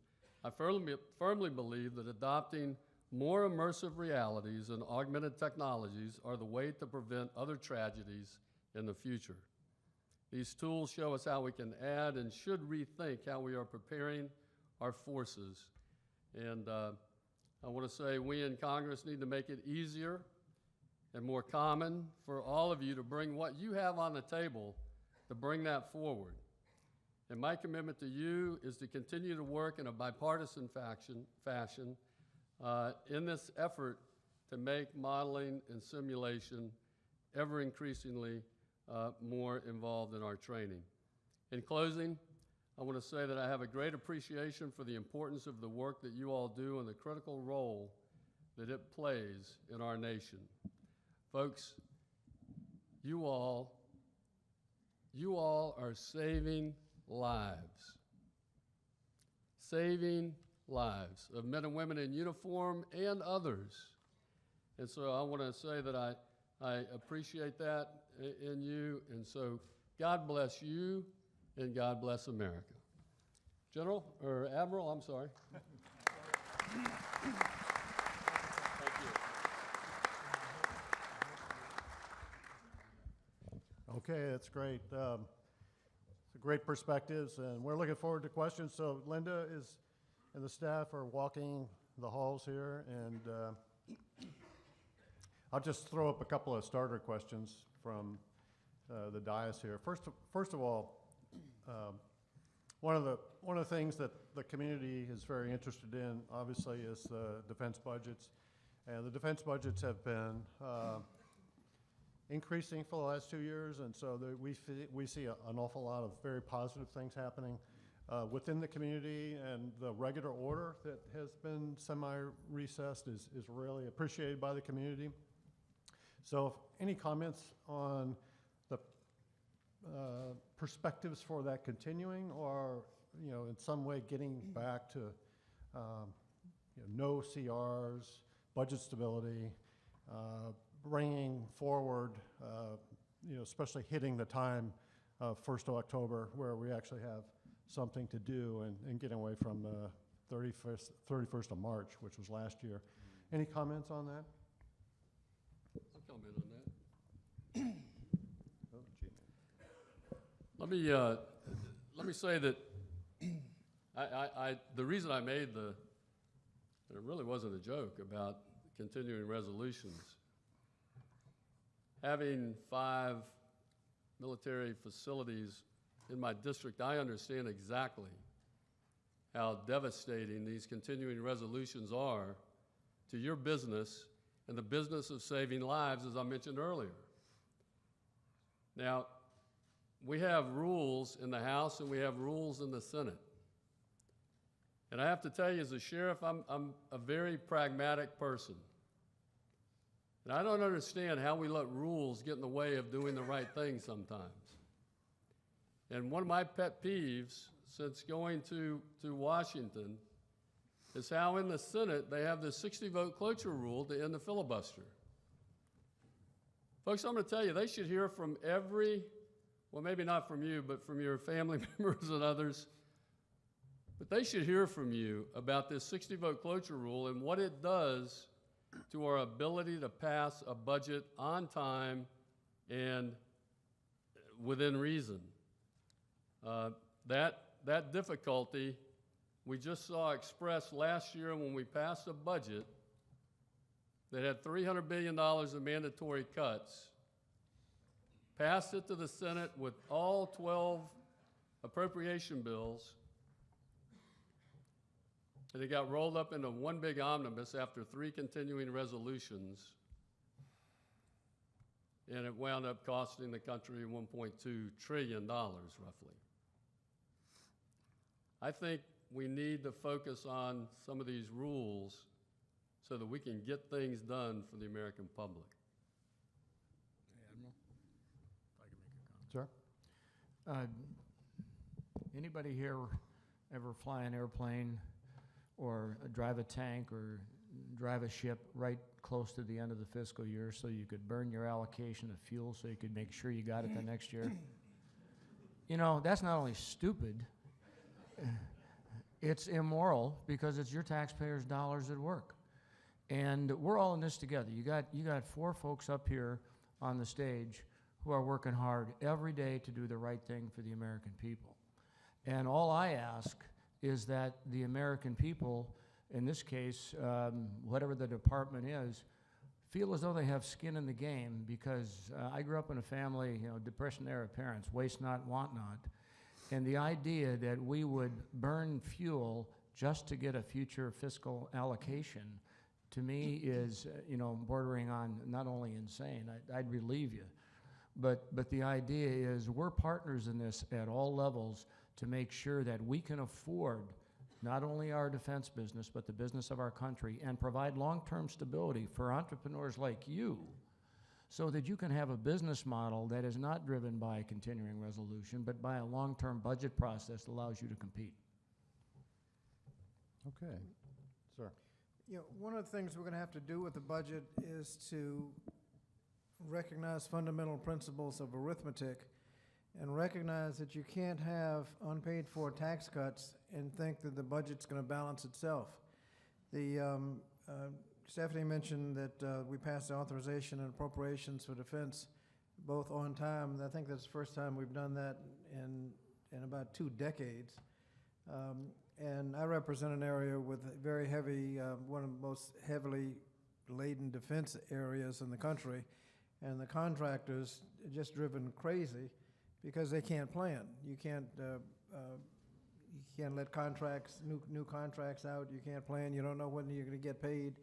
I firmly believe that adopting more immersive realities and augmented technologies are the way to prevent other tragedies in the future. These tools show us how we can add and should rethink how we are preparing our forces. And I want to say we in Congress need to make it easier and more common for all of you to bring what you have on the table, to bring that forward. And my commitment to you is to continue to work in a bipartisan fashion in this effort to make modeling and simulation ever increasingly more involved in our training. In closing, I want to say that I have a great appreciation for the importance of the work that you all do and the critical role that it plays in our nation. Folks, you all are saving lives. Saving lives of men and women in uniform and others. And so I want to say that I appreciate that in you, and so God bless you and God bless America. General, or Admiral, I'm sorry. Thank you. Okay, that's great. Great perspectives, and we're looking forward to questions. So Linda and the staff are walking the halls here, and I'll just throw up a couple of starter questions from the dais here. First of all, one of the things that the community is very interested in, obviously, is the defense budgets, and the defense budgets have been increasing for the last 2 years, and so we see an awful lot of very positive things happening within the community, and the regular order that has been semi-recessed is really appreciated by the community. So any comments on the perspectives for that continuing, or in some way getting back to no CRs, budget stability, bringing forward, especially hitting the time of 1st of October where we actually have something to do, and getting away from the 31st of March, which was last year. Any comments on that? I'll comment on that. Oh, gee. Let me say that the reason I made and it really wasn't a joke about continuing resolutions. Having 5 military facilities in my district, I understand exactly how devastating these continuing resolutions are to your business and the business of saving lives, as I mentioned earlier. Now, we have rules in the House and we have rules in the Senate. And I have to tell you, as a sheriff, I'm a very pragmatic person. And I don't understand how we let rules get in the way of doing the right thing sometimes. And one of my pet peeves since going to Washington is how in the Senate they have this 60-vote cloture rule to end the filibuster. Folks, I'm going to tell you, they should hear from well, maybe not from you, but from your family members and others, but they should hear from you about this 60-vote cloture rule and what it does to our ability to pass a budget on time and within reason. That that difficulty we just saw expressed last year when we passed a budget that had $300 billion of mandatory cuts, passed it to the Senate with all 12 appropriation bills, and it got rolled up into one big omnibus after 3 continuing resolutions, and it wound up costing the country $1.2 trillion, roughly. I think we need to focus on some of these rules so that we can get things done for the American public. Admiral, if I can make a comment. Sir? Anybody here ever fly an airplane or drive a tank or drive a ship right close to the end of the fiscal year so you could burn your allocation of fuel so you could make sure you got it the next year? You know, that's not only stupid, it's immoral because it's your taxpayers' dollars at work. And we're all in this together. You got 4 folks up here on the stage who are working hard every day to do the right thing for the American people. And all I ask is that the American people, in this case, whatever the department is, feel as though they have skin in the game, because I grew up in a family, Depression-era parents, waste not, want not. And the idea that we would burn fuel just to get a future fiscal allocation, to me is, bordering on not only insane, I'd relieve you. But the idea is we're partners in this at all levels to make sure that we can afford not only our defense business, but the business of our country, and provide long-term stability for entrepreneurs like you, so that you can have a business model that is not driven by a continuing resolution, but by a long-term budget process that allows you to compete. Okay. Sir? One of the things we're going to have to do with the budget is to recognize fundamental principles of arithmetic and recognize that you can't have unpaid for tax cuts and think that the budget's going to balance itself. Stephanie mentioned that we passed the authorization and appropriations for defense both on time. I think that's the first time we've done that in about 2 decades. And I represent an area with very heavy, one of the most heavily laden defense areas in the country, and the contractors are just driven crazy because they can't plan. You can't let contracts, new contracts out. You can't plan. You don't know when you're going to get paid.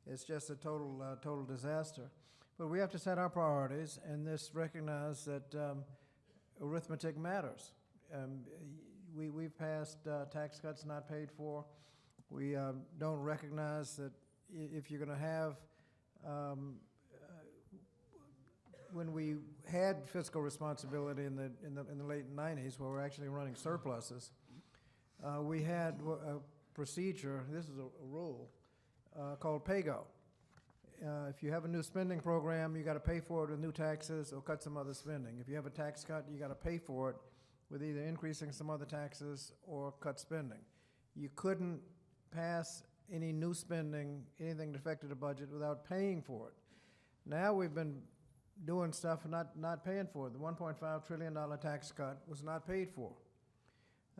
It's just a total disaster. But we have to set our priorities, and this recognize that arithmetic matters. We've passed tax cuts not paid for. We don't recognize that if you're going to have, when we had fiscal responsibility in the late 90s, where we're actually running surpluses, we had a procedure. This is a rule called pay-go. If you have a new spending program, you got to pay for it with new taxes or cut some other spending. If you have a tax cut, you got to pay for it with either increasing some other taxes or cut spending. You couldn't pass any new spending, anything that affected the budget, without paying for it. Now we've been doing stuff and not paying for it. The $1.5 trillion tax cut was not paid for.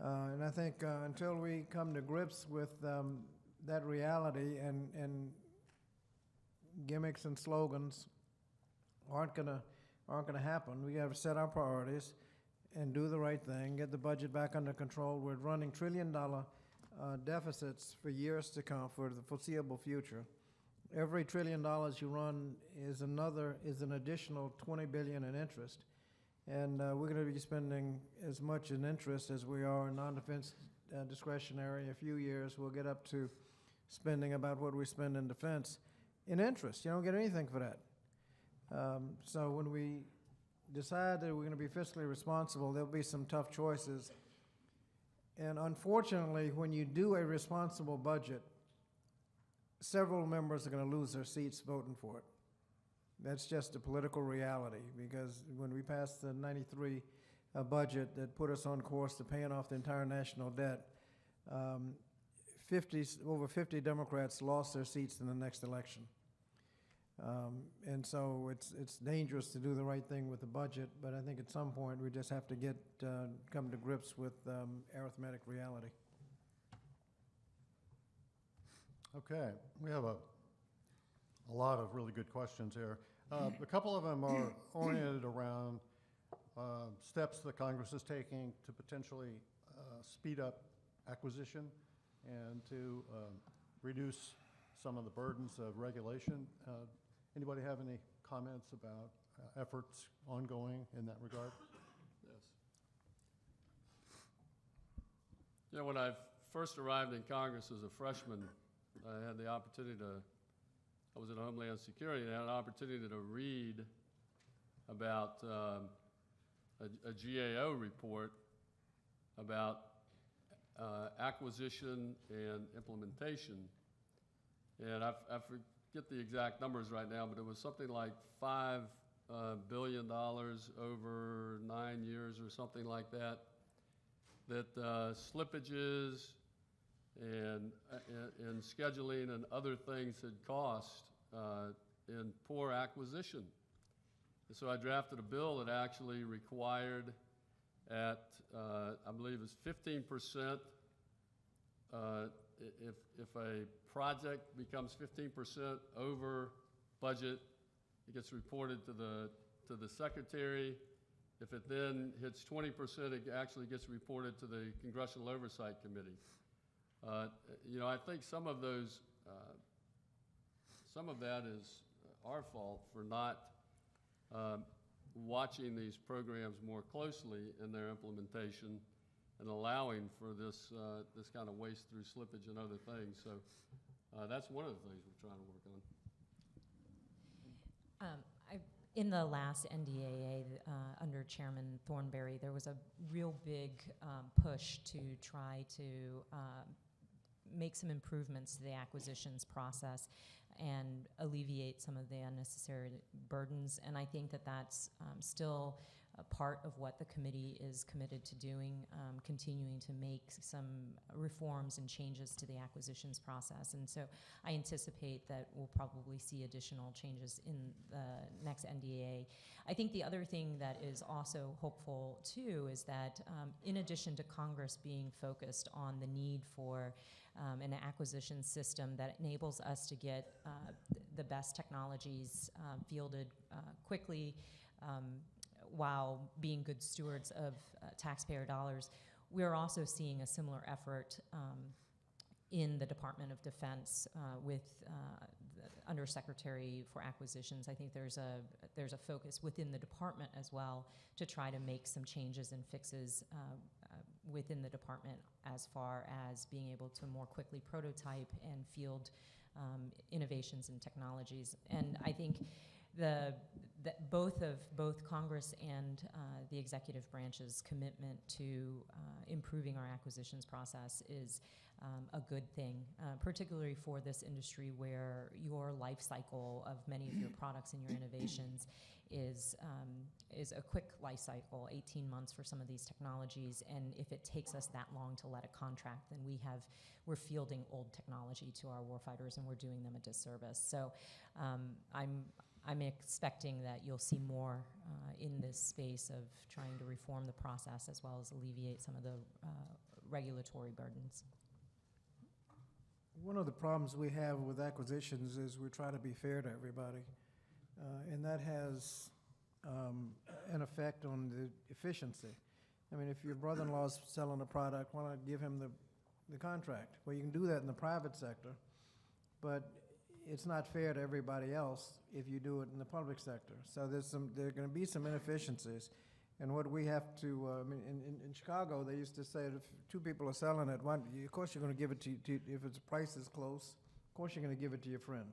And I think until we come to grips with that reality, and gimmicks and slogans aren't gonna happen. We have to set our priorities and do the right thing, get the budget back under control. We're running $1 trillion deficits for years to come, for the foreseeable future. Every $1 trillion you run is an additional $20 billion in interest. And we're going to be spending as much in interest as we are in non-defense discretionary. In a few years, we'll get up to spending about what we spend in defense in interest. You don't get anything for that. So when we decide that we're going to be fiscally responsible, there'll be some tough choices. And unfortunately, when you do a responsible budget, several members are going to lose their seats voting for it. That's just a political reality, because when we passed the 93 budget that put us on course to paying off the entire national debt, over 50 Democrats lost their seats in the next election. And so it's dangerous to do the right thing with the budget, but I think at some point we just have to come to grips with arithmetic reality. Okay, we have a lot of really good questions here. A couple of them are oriented around steps that Congress is taking to potentially speed up acquisition and to reduce some of the burdens of regulation. Anybody have any comments about efforts ongoing in that regard? Yes. Yeah, when I first arrived in Congress as a freshman, I had the opportunity I was in Homeland Security, and I had an opportunity to read about a GAO report about acquisition and implementation. And I forget the exact numbers right now, but it was something like $5 billion over 9 years or something like that, that slippages and scheduling and other things had cost in poor acquisition. And so I drafted a bill that actually required at, I believe it's 15%, if a project becomes 15% over budget, it gets reported to the secretary. If it then hits 20%, it actually gets reported to the Congressional Oversight Committee. You know, I think some of that is our fault for not watching these programs more closely in their implementation and allowing for this kind of waste through slippage and other things. So that's one of the things we're trying to work on. In the last NDAA, under Chairman Thornberry, there was a real big push to try to make some improvements to the acquisitions process and alleviate some of the unnecessary burdens. And I think that that's still a part of what the committee is committed to doing, continuing to make some reforms and changes to the acquisitions process. And so I anticipate that we'll probably see additional changes in the next NDAA. I think the other thing that is also hopeful too is that in addition to Congress being focused on the need for an acquisition system that enables us to get the best technologies fielded quickly, while being good stewards of taxpayer dollars, we're also seeing a similar effort in the Department of Defense with the Undersecretary for Acquisitions. I think there's a focus within the department as well to try to make some changes and fixes within the department as far as being able to more quickly prototype and field innovations and technologies. And I think both Congress and the executive branch's commitment to improving our acquisitions process is a good thing, particularly for this industry where your life cycle of many of your products and your innovations is a quick life cycle, 18 months for some of these technologies. And if it takes us that long to let a contract, then we're fielding old technology to our warfighters and we're doing them a disservice. So I'm expecting that you'll see more in this space of trying to reform the process as well as alleviate some of the regulatory burdens. One of the problems we have with acquisitions is we try to be fair to everybody, and that has an effect on the efficiency. I mean, if your brother-in-law's selling a product, why not give him the contract? Well, you can do that in the private sector, but it's not fair to everybody else if you do it in the public sector. So there are going to be some inefficiencies. And what we have to, in Chicago, they used to say that if two people are selling it, of course you're going to give it to if its price is close, of course you're going to give it to your friend.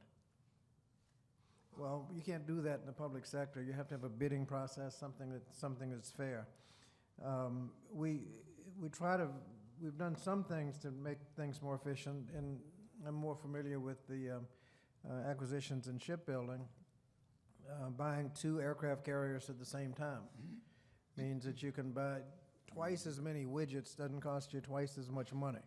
Well, you can't do that in the public sector. You have to have a bidding process, something that's fair. We've done some things to make things more efficient, and I'm more familiar with the acquisitions in shipbuilding. Buying 2 aircraft carriers at the same time means that you can buy twice as many widgets, doesn't cost you twice as much money.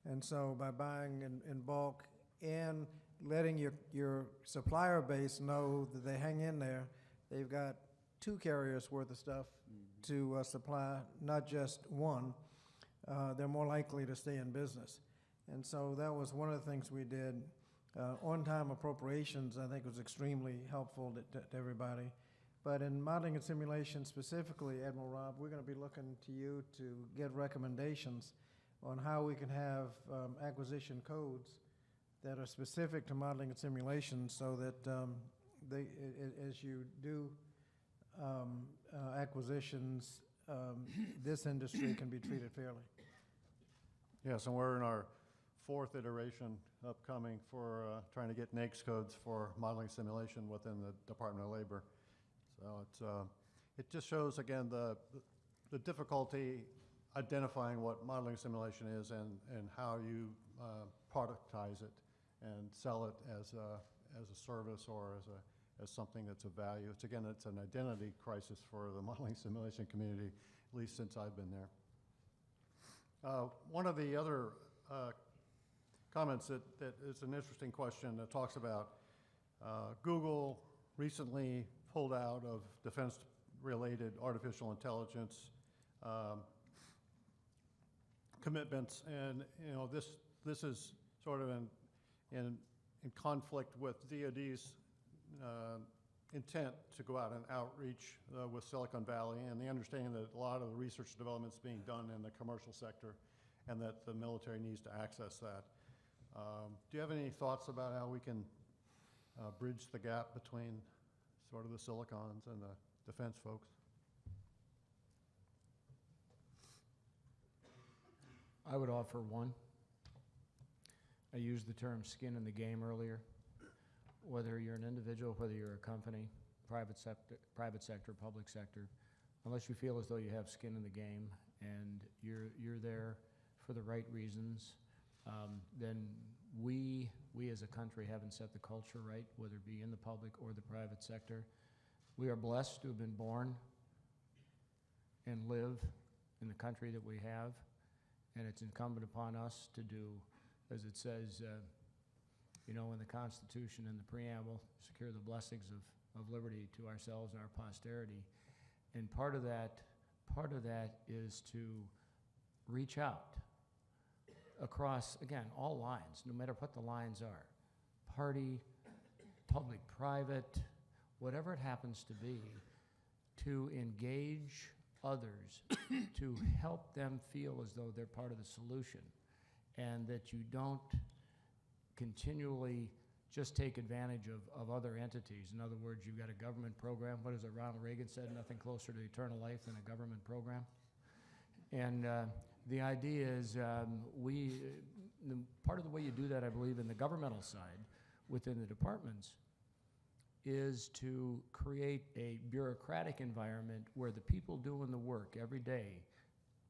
And so by buying in bulk and letting your supplier base know that they hang in there. They've got 2 carriers worth of stuff to supply, not just one. They're more likely to stay in business. And so that was one of the things we did. On-time appropriations, I think, was extremely helpful to everybody. But in modeling and simulation specifically, Admiral Robb, we're going to be looking to you to get recommendations on how we can have acquisition codes that are specific to modeling and simulation, so that as you do acquisitions, this industry can be treated fairly. Yes, and we're in our 4th iteration upcoming for trying to get NAICS codes for modeling simulation within the Department of Labor. So it just shows, again, the difficulty identifying what modeling simulation is and how you productize it and sell it as a service or as something that's of value. It's an identity crisis for the modeling simulation community, at least since I've been there. One of the other comments that is an interesting question that talks about Google recently pulled out of defense-related artificial intelligence commitments, and this is sort of in conflict with DoD's intent to go out and outreach with Silicon Valley, and the understanding that a lot of the research development is being done in the commercial sector, and that the military needs to access that. Do you have any thoughts about how we can bridge the gap between sort of the silicons and the defense folks? I would offer one. I used the term skin in the game earlier. Whether you're an individual, whether you're a company, private sector, public sector, unless you feel as though you have skin in the game and you're there for the right reasons, then we as a country haven't set the culture right, whether it be in the public or the private sector. We are blessed to have been born and live in the country that we have, and it's incumbent upon us to do, as it says, in the Constitution and the preamble, secure the blessings of liberty to ourselves and our posterity. And part of that is to reach out across, again, all lines, no matter what the lines are, party, public, private, whatever it happens to be, to engage others, to help them feel as though they're part of the solution, and that you don't continually just take advantage of other entities. In other words, you've got a government program. What is it Ronald Reagan said? Nothing closer to eternal life than a government program. And the idea is part of the way you do that, I believe, in the governmental side, within the departments, is to create a bureaucratic environment where the people doing the work every day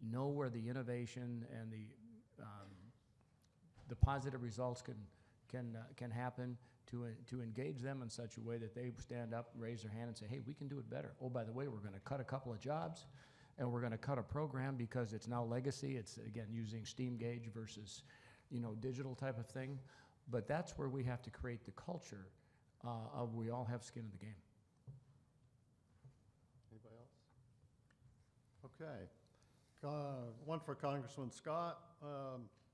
know where the innovation and the positive results can happen, to engage them in such a way that they stand up, raise their hand, and say, hey, we can do it better. Oh, by the way, we're going to cut a couple of jobs, and we're going to cut a program because it's now legacy. It's, again, using steam gauge versus, digital type of thing. But that's where we have to create the culture of we all have skin in the game. Anybody else? Okay. One for Congressman Scott.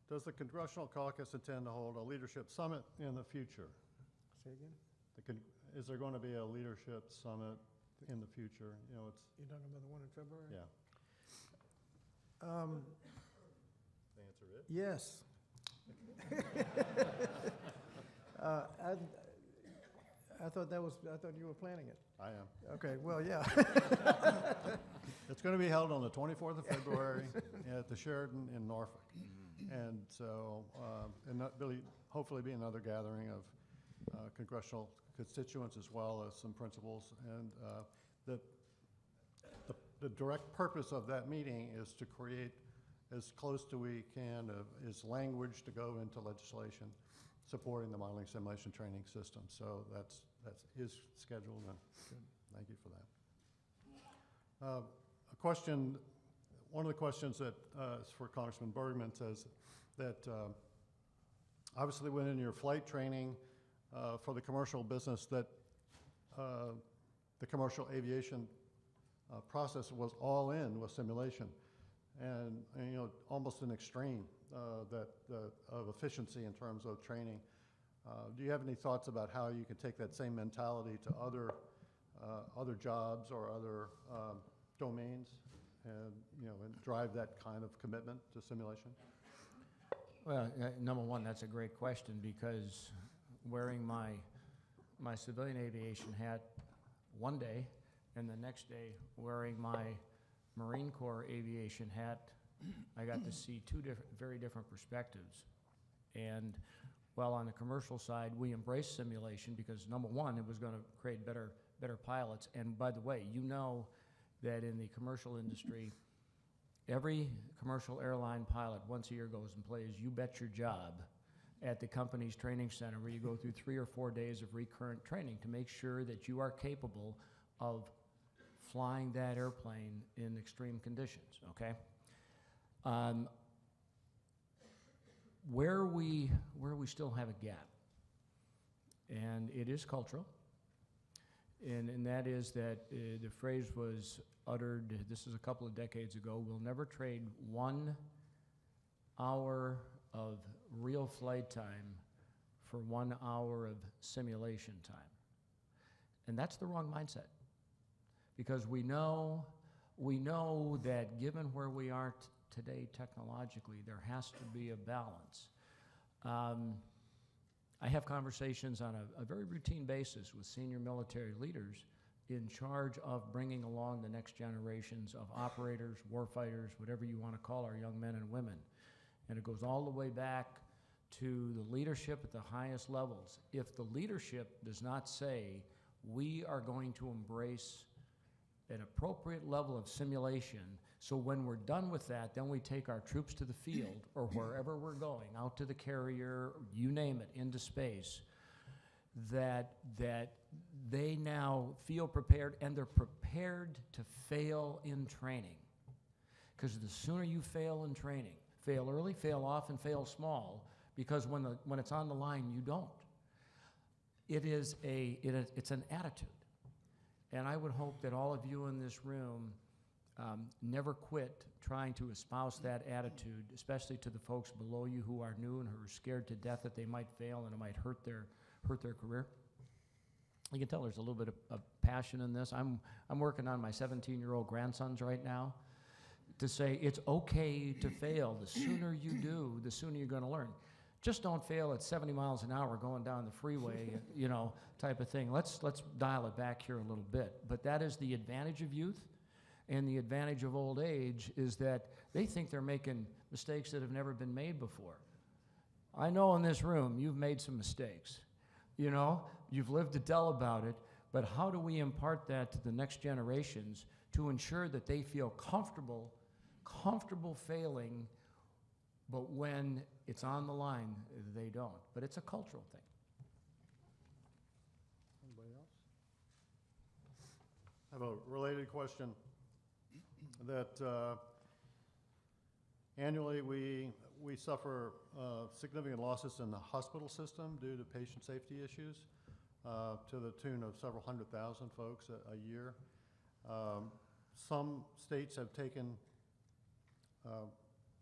Does the Congressional Caucus intend to hold a leadership summit in the future? Say again? Is there going to be a leadership summit in the future? You're talking about the one in February? Yeah. The answer is? Yes. I thought you were planning it. I am. Okay, well, yeah. It's going to be held on the 24th of February at the Sheraton in Norfolk. And so, hopefully be another gathering of congressional constituents as well as some principals. And the direct purpose of that meeting is to create as close to we can is language to go into legislation supporting the modeling simulation training system. So that is scheduled, and thank you for that. A question. One of the questions that is for Congressman Bergman says that obviously within your flight training, for the commercial business that the commercial aviation process was all in with simulation, and you know, almost an extreme of efficiency in terms of training. Do you have any thoughts about how you can take that same mentality to other jobs or other domains, and you know, and drive that kind of commitment to simulation? Well, number one, that's a great question, because wearing my civilian aviation hat one day and the next day wearing my Marine Corps aviation hat, I got to see two very different perspectives. And while on the commercial side, we embraced simulation because, number one, it was going to create better pilots. And by the way, you know that in the commercial industry, every commercial airline pilot once a year goes and plays You Bet Your Job at the company's training center, where you go through 3 or 4 days of recurrent training to make sure that you are capable of flying that airplane in extreme conditions, okay? Where we still have a gap, and it is cultural, and that is that the phrase was uttered, this is a couple of decades ago, we'll never trade 1 hour of real flight time for 1 hour of simulation time. And that's the wrong mindset, because we know that given where we are today technologically, there has to be a balance. I have conversations on a very routine basis with senior military leaders in charge of bringing along the next generations of operators, warfighters, whatever you want to call our young men and women. And it goes all the way back to the leadership at the highest levels. If the leadership does not say, we are going to embrace an appropriate level of simulation, so when we're done with that, then we take our troops to the field or wherever we're going, out to the carrier, you name it, into space, that they now feel prepared, and they're prepared to fail in training. Because the sooner you fail in training, fail early, fail often, fail small, because when it's on the line, you don't. It's an attitude. And I would hope that all of you in this room never quit trying to espouse that attitude, especially to the folks below you who are new and who are scared to death that they might fail and it might hurt their career. You can tell there's a little bit of passion in this. I'm working on my 17-year-old grandsons right now to say it's okay to fail. The sooner you do, the sooner you're going to learn. Just don't fail at 70 miles an hour going down the freeway, you know, type of thing. Let's dial it back here a little bit. But that is the advantage of youth, and the advantage of old age is that they think they're making mistakes that have never been made before. I know in this room you've made some mistakes. You know, you've lived to tell about it, but how do we impart that to the next generations to ensure that they feel comfortable failing, but when it's on the line, they don't. But it's a cultural thing. Anybody else? I have a related question that annually we suffer significant losses in the hospital system due to patient safety issues to the tune of several 100,000 folks a year. Some states have taken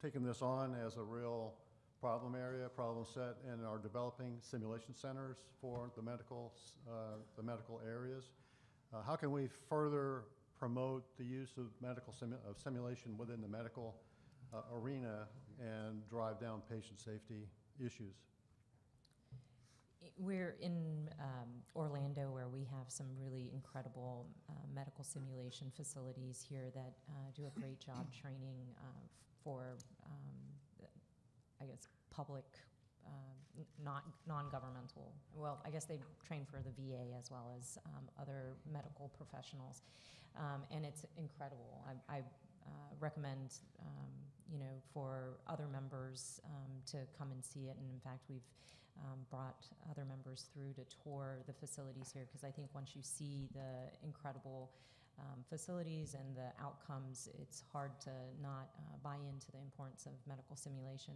this on as a real problem area, problem set, and are developing simulation centers for the medical areas. How can we further promote the use of simulation within the medical arena and drive down patient safety issues? We're in Orlando, where we have some really incredible medical simulation facilities here that do a great job training for, I guess, public, non-governmental. Well, I guess they train for the VA as well as other medical professionals, and it's incredible. I recommend, for other members to come and see it, and in fact, we've brought other members through to tour the facilities here, because I think once you see the incredible facilities and the outcomes, it's hard to not buy into the importance of medical simulation.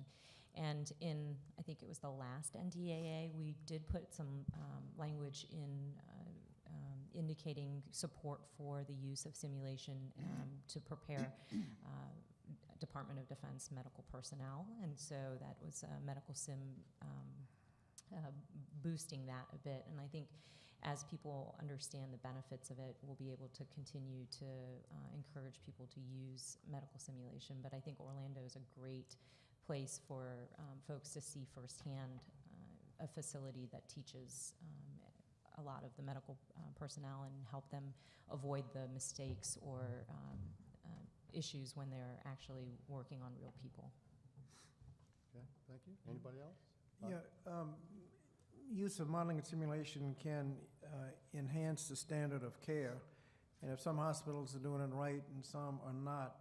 And in, I think it was the last NDAA, we did put some language in indicating support for the use of simulation to prepare Department of Defense medical personnel. And so that was medical sim boosting that a bit. And I think as people understand the benefits of it, we'll be able to continue to encourage people to use medical simulation. But I think Orlando is a great place for folks to see firsthand a facility that teaches a lot of the medical personnel and help them avoid the mistakes or issues when they're actually working on real people. Okay, thank you. Anybody else? Yeah, use of modeling and simulation can enhance the standard of care. And if some hospitals are doing it right and some are not,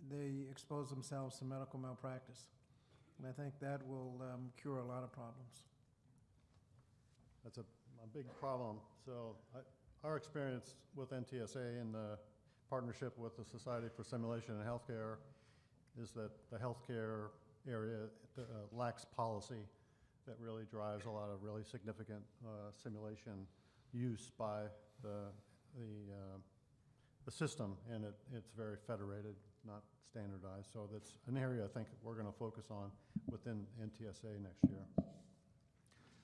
they expose themselves to medical malpractice. And I think that will cure a lot of problems. That's a big problem. So our experience with NTSA and the partnership with the Society for Simulation in Healthcare is that the healthcare area lacks policy that really drives a lot of really significant simulation use by the system, and it's very federated, not standardized. So that's an area I think we're going to focus on within NTSA next year.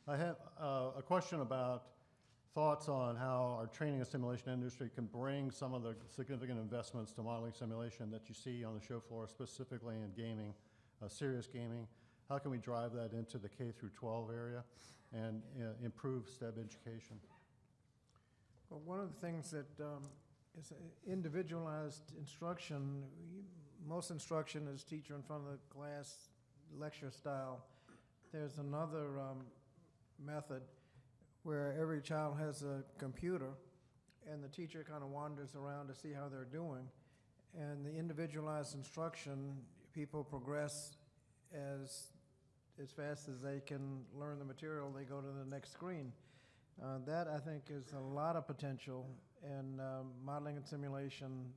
I have a question about thoughts on how our training and simulation industry can bring some of the significant investments to modeling simulation that you see on the show floor, specifically in gaming, serious gaming. How can we drive that into the K through 12 area and improve STEM education? Well, one of the things that is individualized instruction. Most instruction is teacher in front of the class, lecture style. There's another method where every child has a computer and the teacher kind of wanders around to see how they're doing. And the individualized instruction, people progress as fast as they can learn the material, they go to the next screen. That, I think, is a lot of potential, and modeling and simulation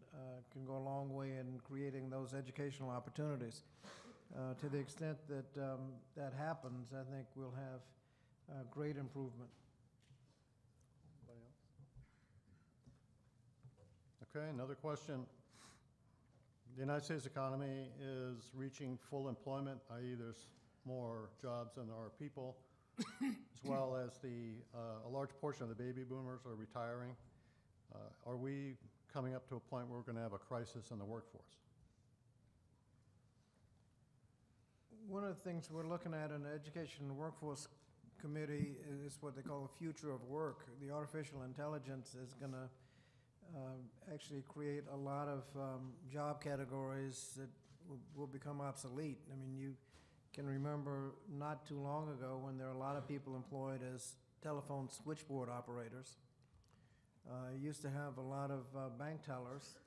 can go a long way in creating those educational opportunities. To the extent that that happens, I think we'll have great improvement. Anybody else? Okay, another question. The United States economy is reaching full employment, i.e. there's more jobs than there are people, as well as a large portion of the baby boomers are retiring. Are we coming up to a point where we're going to have a crisis in the workforce? One of the things we're looking at in the Education and Workforce Committee is what they call the future of work. The artificial intelligence is going to actually create a lot of job categories that will become obsolete. I mean, you can remember not too long ago when there were a lot of people employed as telephone switchboard operators. Used to have a lot of bank tellers,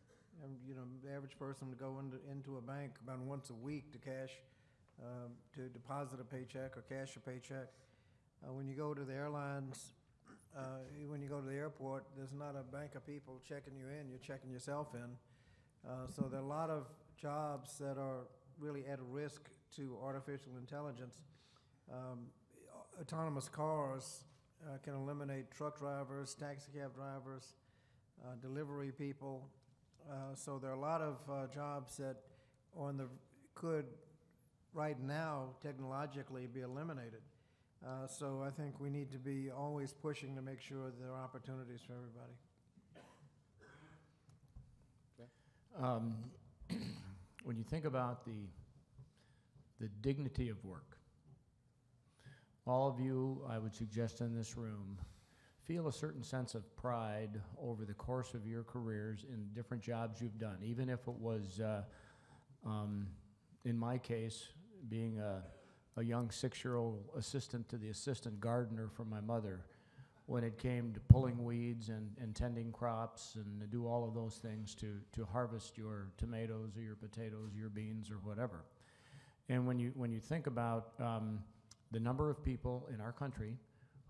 and the average person would go into a bank about once a week to deposit a paycheck or cash a paycheck. When you go to the airlines, when you go to the airport, there's not a bank of people checking you in, you're checking yourself in. So there are a lot of jobs that are really at risk to artificial intelligence. Autonomous cars can eliminate truck drivers, taxi cab drivers, delivery people. So there are a lot of jobs that could right now technologically be eliminated. So I think we need to be always pushing to make sure there are opportunities for everybody. When you think about the dignity of work, all of you, I would suggest in this room, feel a certain sense of pride over the course of your careers in different jobs you've done, even if it was, in my case, being a young 6-year-old assistant to the assistant gardener for my mother when it came to pulling weeds and tending crops and to do all of those things to harvest your tomatoes or your potatoes, your beans or whatever. And when you think about the number of people in our country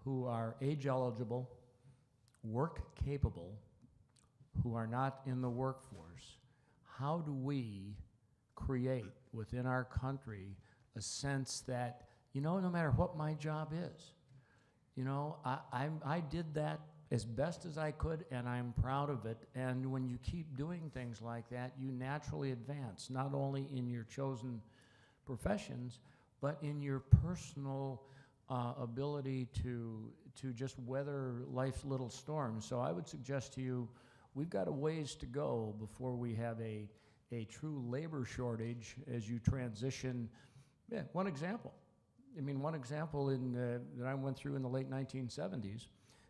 who are age eligible, work capable, who are not in the workforce, how do we create within our country a sense that, no matter what my job is, I did that as best as I could, and I'm proud of it. And when you keep doing things like that, you naturally advance, not only in your chosen professions, but in your personal ability to just weather life's little storms. So I would suggest to you, we've got a ways to go before we have a true labor shortage as you transition. Yeah, one example. One example that I went through in the late 1970s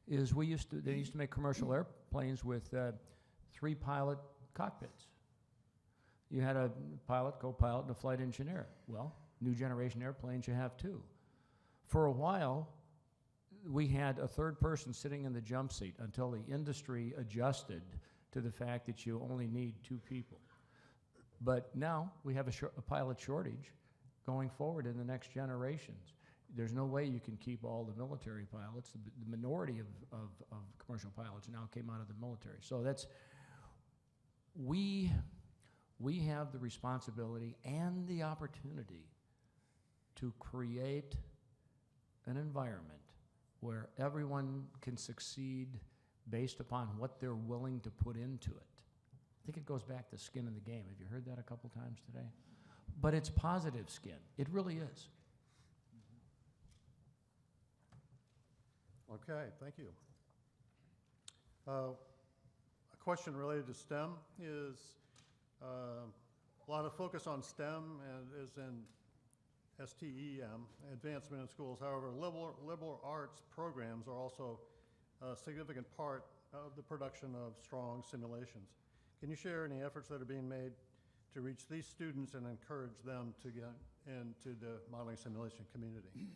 is they used to make commercial airplanes with 3 pilot cockpits. You had a pilot, co-pilot, and a flight engineer. Well, new generation airplanes, you have 2. For a while, we had a third person sitting in the jump seat until the industry adjusted to the fact that you only need 2 people. But now we have a pilot shortage going forward in the next generations. There's no way you can keep all the military pilots. The minority of commercial pilots now came out of the military. So we have the responsibility and the opportunity to create an environment where everyone can succeed based upon what they're willing to put into it. I think it goes back to skin in the game. Have you heard that a couple times today? But it's positive skin. It really is. Okay, thank you. A question related to STEM is a lot of focus on STEM and is in STEM, advancement in schools. However, liberal arts programs are also a significant part of the production of strong simulations. Can you share any efforts that are being made to reach these students and encourage them to get into the modeling simulation community?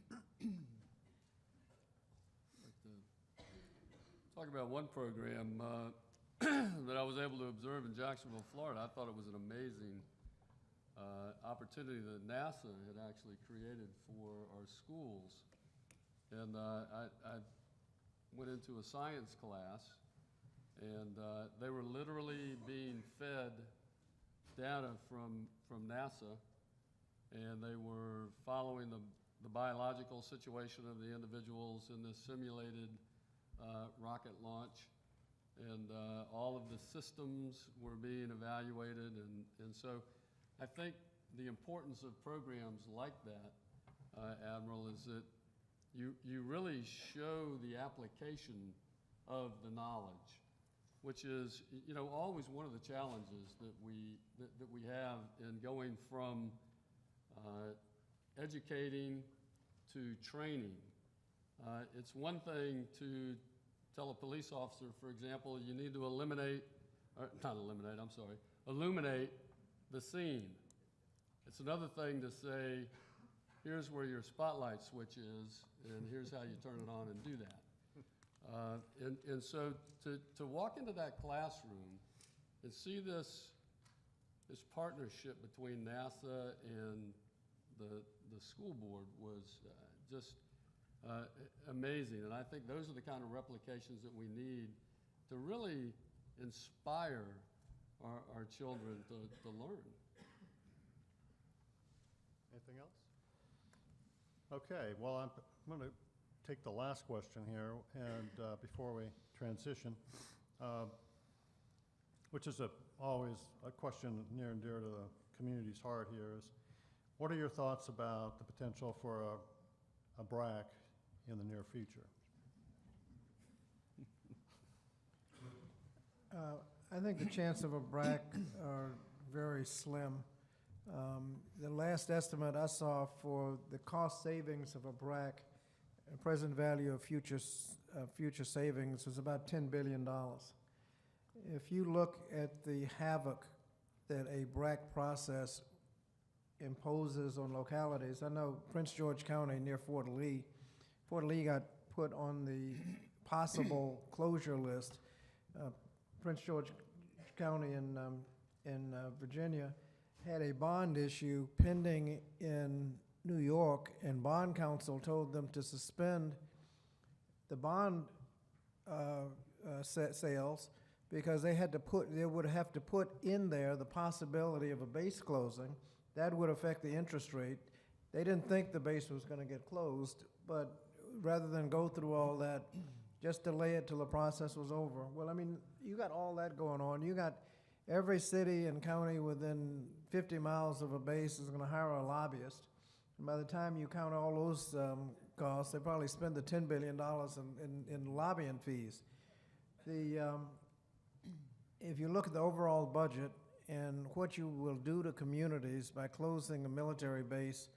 Talk about one program that I was able to observe in Jacksonville, Florida. I thought it was an amazing opportunity that NASA had actually created for our schools. And I went into a science class, and they were literally being fed data from NASA, and they were following the biological situation of the individuals in this simulated rocket launch, and all of the systems were being evaluated, and so I think the importance of programs like that, Admiral, is that you really show the application of the knowledge, which is always one of the challenges that we have in going from educating to training. It's one thing to tell a police officer, for example, you need to illuminate the scene. It's another thing to say, here's where your spotlight switch is, and here's how you turn it on and do that. And so to walk into that classroom and see this partnership between NASA and the school board was just amazing. And I think those are the kind of replications that we need to really inspire our children to learn. Anything else? Okay, well, I'm going to take the last question here, and before we transition, which is always a question near and dear to the community's heart here, is what are your thoughts about the potential for a BRAC in the near future? I think the chance of a BRAC are very slim. The last estimate I saw for the cost savings of a BRAC, present value of future savings, was about $10 billion. If you look at the havoc that a BRAC process imposes on localities, I know Prince George County near Fort Lee got put on the possible closure list. Prince George County in Virginia had a bond issue pending in New York, and bond counsel told them to suspend the bond sales because they would have to put in there the possibility of a base closing. That would affect the interest rate, They didn't think the base was going to get closed, but rather than go through all that, just delay it till the process was over. Well, I mean, you got all that going on. You got every city and county within 50 miles of a base is going to hire a lobbyist. And by the time you count all those costs, they probably spend the $10 billion in lobbying fees. If you look at the overall budget and what you will do to communities by closing a military base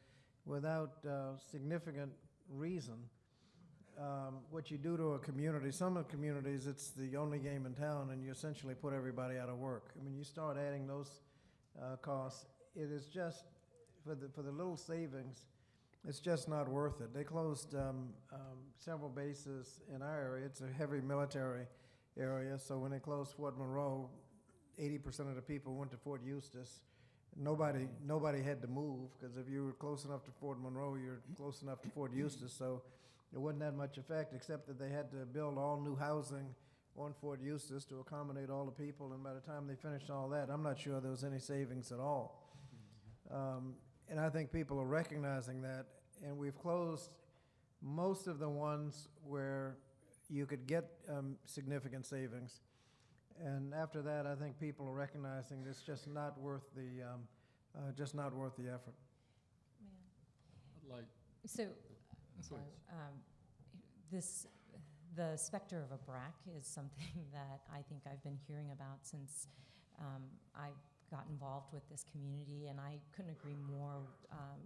without significant reason, what you do to a community, some of the communities, it's the only game in town, and you essentially put everybody out of work. I mean, you start adding those costs, it is just, for the little savings, it's just not worth it. They closed several bases in our area. It's a heavy military area, so when they closed Fort Monroe, 80% of the people went to Fort Eustis. Nobody had to move, because if you were close enough to Fort Monroe, you're close enough to Fort Eustis, so there wasn't that much effect, except that they had to build all new housing on Fort Eustis to accommodate all the people, and by the time they finished all that, I'm not sure there was any savings at all. And I think people are recognizing that, and we've closed most of the ones where you could get significant savings. And after that, I think people are recognizing it's just not worth the effort. I'd like, So, I'm sorry, the specter of a BRAC is something that I think I've been hearing about since I got involved with this community, and I couldn't agree more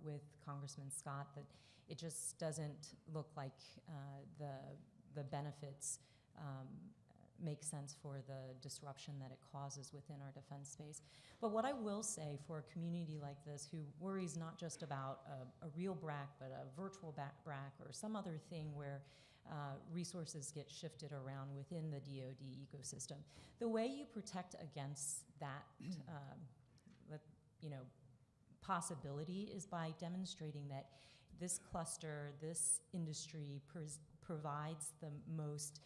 with Congressman Scott that it just doesn't look like the benefits make sense for the disruption that it causes within our defense space. But what I will say for a community like this who worries not just about a real BRAC, but a virtual BRAC or some other thing where resources get shifted around within the DoD ecosystem, the way you protect against that possibility is by demonstrating that this cluster, this industry provides the most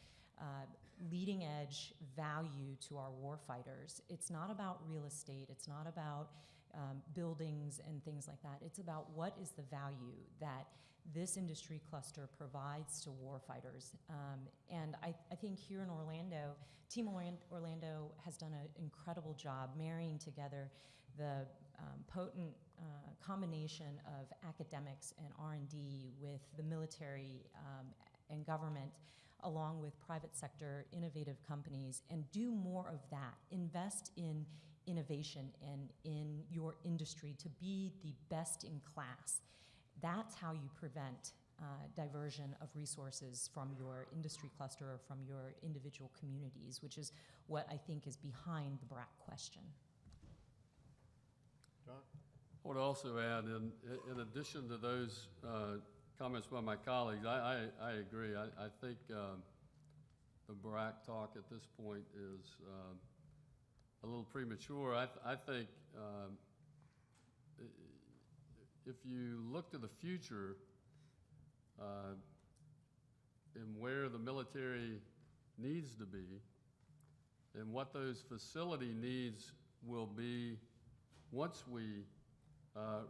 leading edge value to our warfighters. It's not about real estate, it's not about buildings and things like that. It's about what is the value that this industry cluster provides to warfighters. And I think here in Orlando, Team Orlando has done an incredible job marrying together the potent combination of academics and R&D with the military and government, along with private sector innovative companies, and do more of that. Invest in innovation and in your industry to be the best in class. That's how you prevent diversion of resources from your industry cluster or from your individual communities, which is what I think is behind the BRAC question. John? I would also add, in addition to those comments by my colleagues, I agree. I think the BRAC talk at this point is a little premature. I think if you look to the future and where the military needs to be and what those facility needs will be once we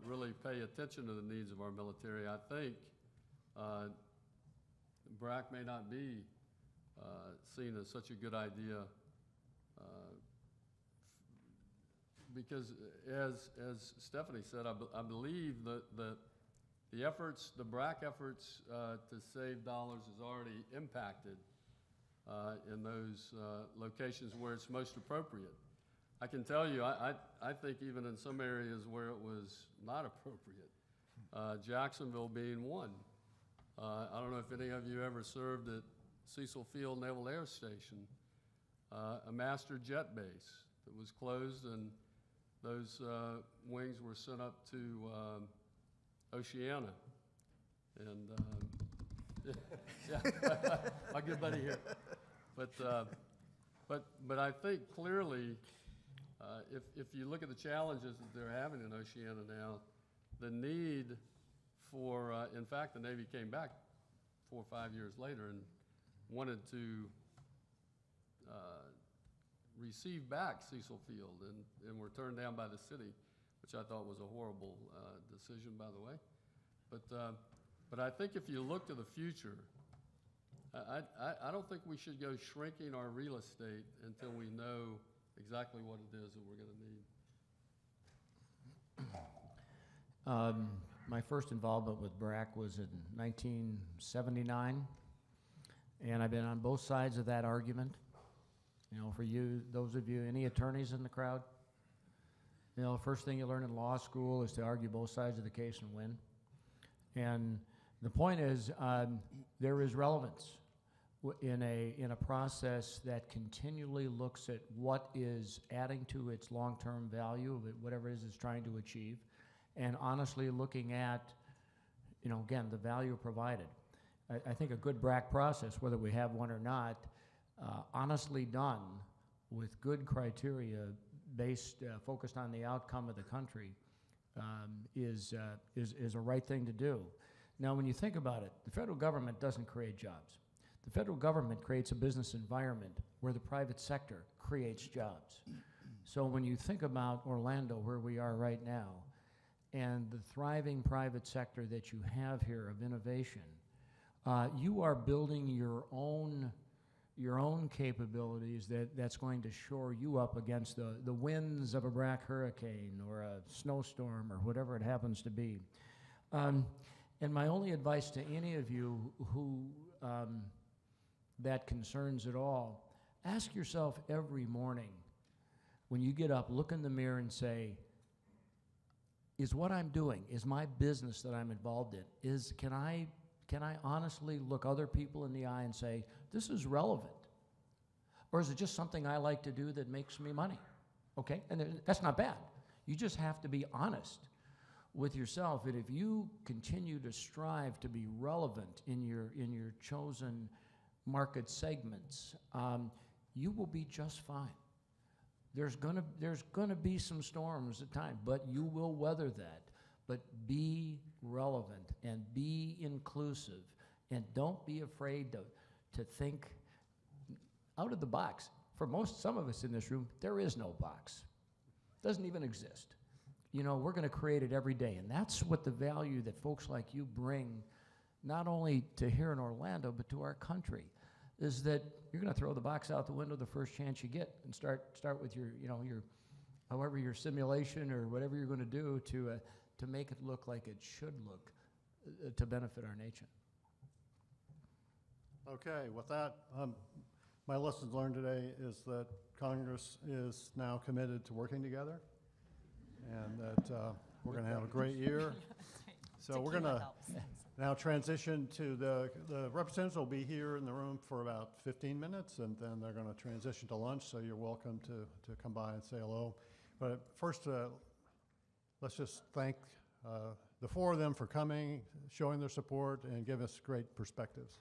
really pay attention to the needs of our military, I think BRAC may not be seen as such a good idea because, as Stephanie said, I believe that the efforts, the BRAC efforts to save dollars is already impacted in those locations where it's most appropriate. I can tell you, I think even in some areas where it was not appropriate, Jacksonville being one. I don't know if any of you ever served at Cecil Field Naval Air Station, a master jet base that was closed, and those wings were sent up to Oceana. And yeah, my good buddy here. But I think clearly, if you look at the challenges that they're having in Oceana now, the need for, in fact, the Navy came back 4 or 5 years later and wanted to receive back Cecil Field and were turned down by the city, which I thought was a horrible decision, by the way. But I think if you look to the future, I don't think we should go shrinking our real estate until we know exactly what it is that we're going to need. My first involvement with BRAC was in 1979, and I've been on both sides of that argument. You know, for you, those of you, any attorneys in the crowd? You know, the first thing you learn in law school is to argue both sides of the case and win. And the point is, there is relevance in a process that continually looks at what is adding to its long-term value, whatever it is it's trying to achieve, and honestly looking at, you know, again, the value provided. I think a good BRAC process, whether we have one or not, honestly done with good criteria based, focused on the outcome of the country, is a right thing to do. Now, when you think about it, the federal government doesn't create jobs. The federal government creates a business environment where the private sector creates jobs. So when you think about Orlando, where we are right now, and the thriving private sector that you have here of innovation, you are building your own capabilities that's going to shore you up against the winds of a BRAC hurricane or a snowstorm or whatever it happens to be. And my only advice to any of you who that concerns at all, ask yourself every morning when you get up, look in the mirror and say, is what I'm doing, is my business that I'm involved in, can I honestly look other people in the eye and say, this is relevant? Or is it just something I like to do that makes me money? Okay, and that's not bad. You just have to be honest with yourself, and if you continue to strive to be relevant in your chosen market segments, you will be just fine. There's gonna be some storms at times, but you will weather that. But be relevant and be inclusive, and don't be afraid to think out of the box. For some of us in this room, there is no box. Doesn't even exist. You know, we're gonna create it every day, and that's what the value that folks like you bring, not only to here in Orlando, but to our country, is that you're gonna throw the box out the window the first chance you get and start with your however your simulation or whatever you're gonna do to make it look like it should look to benefit our nation. Okay, with that, my lessons learned today is that Congress is now committed to working together, and that we're going to have a great year. So we're going to now transition to the representatives will be here in the room for about 15 minutes, and then they're going to transition to lunch, so you're welcome to come by and say hello. But first, let's just thank the four of them for coming, showing their support, and give us great perspectives.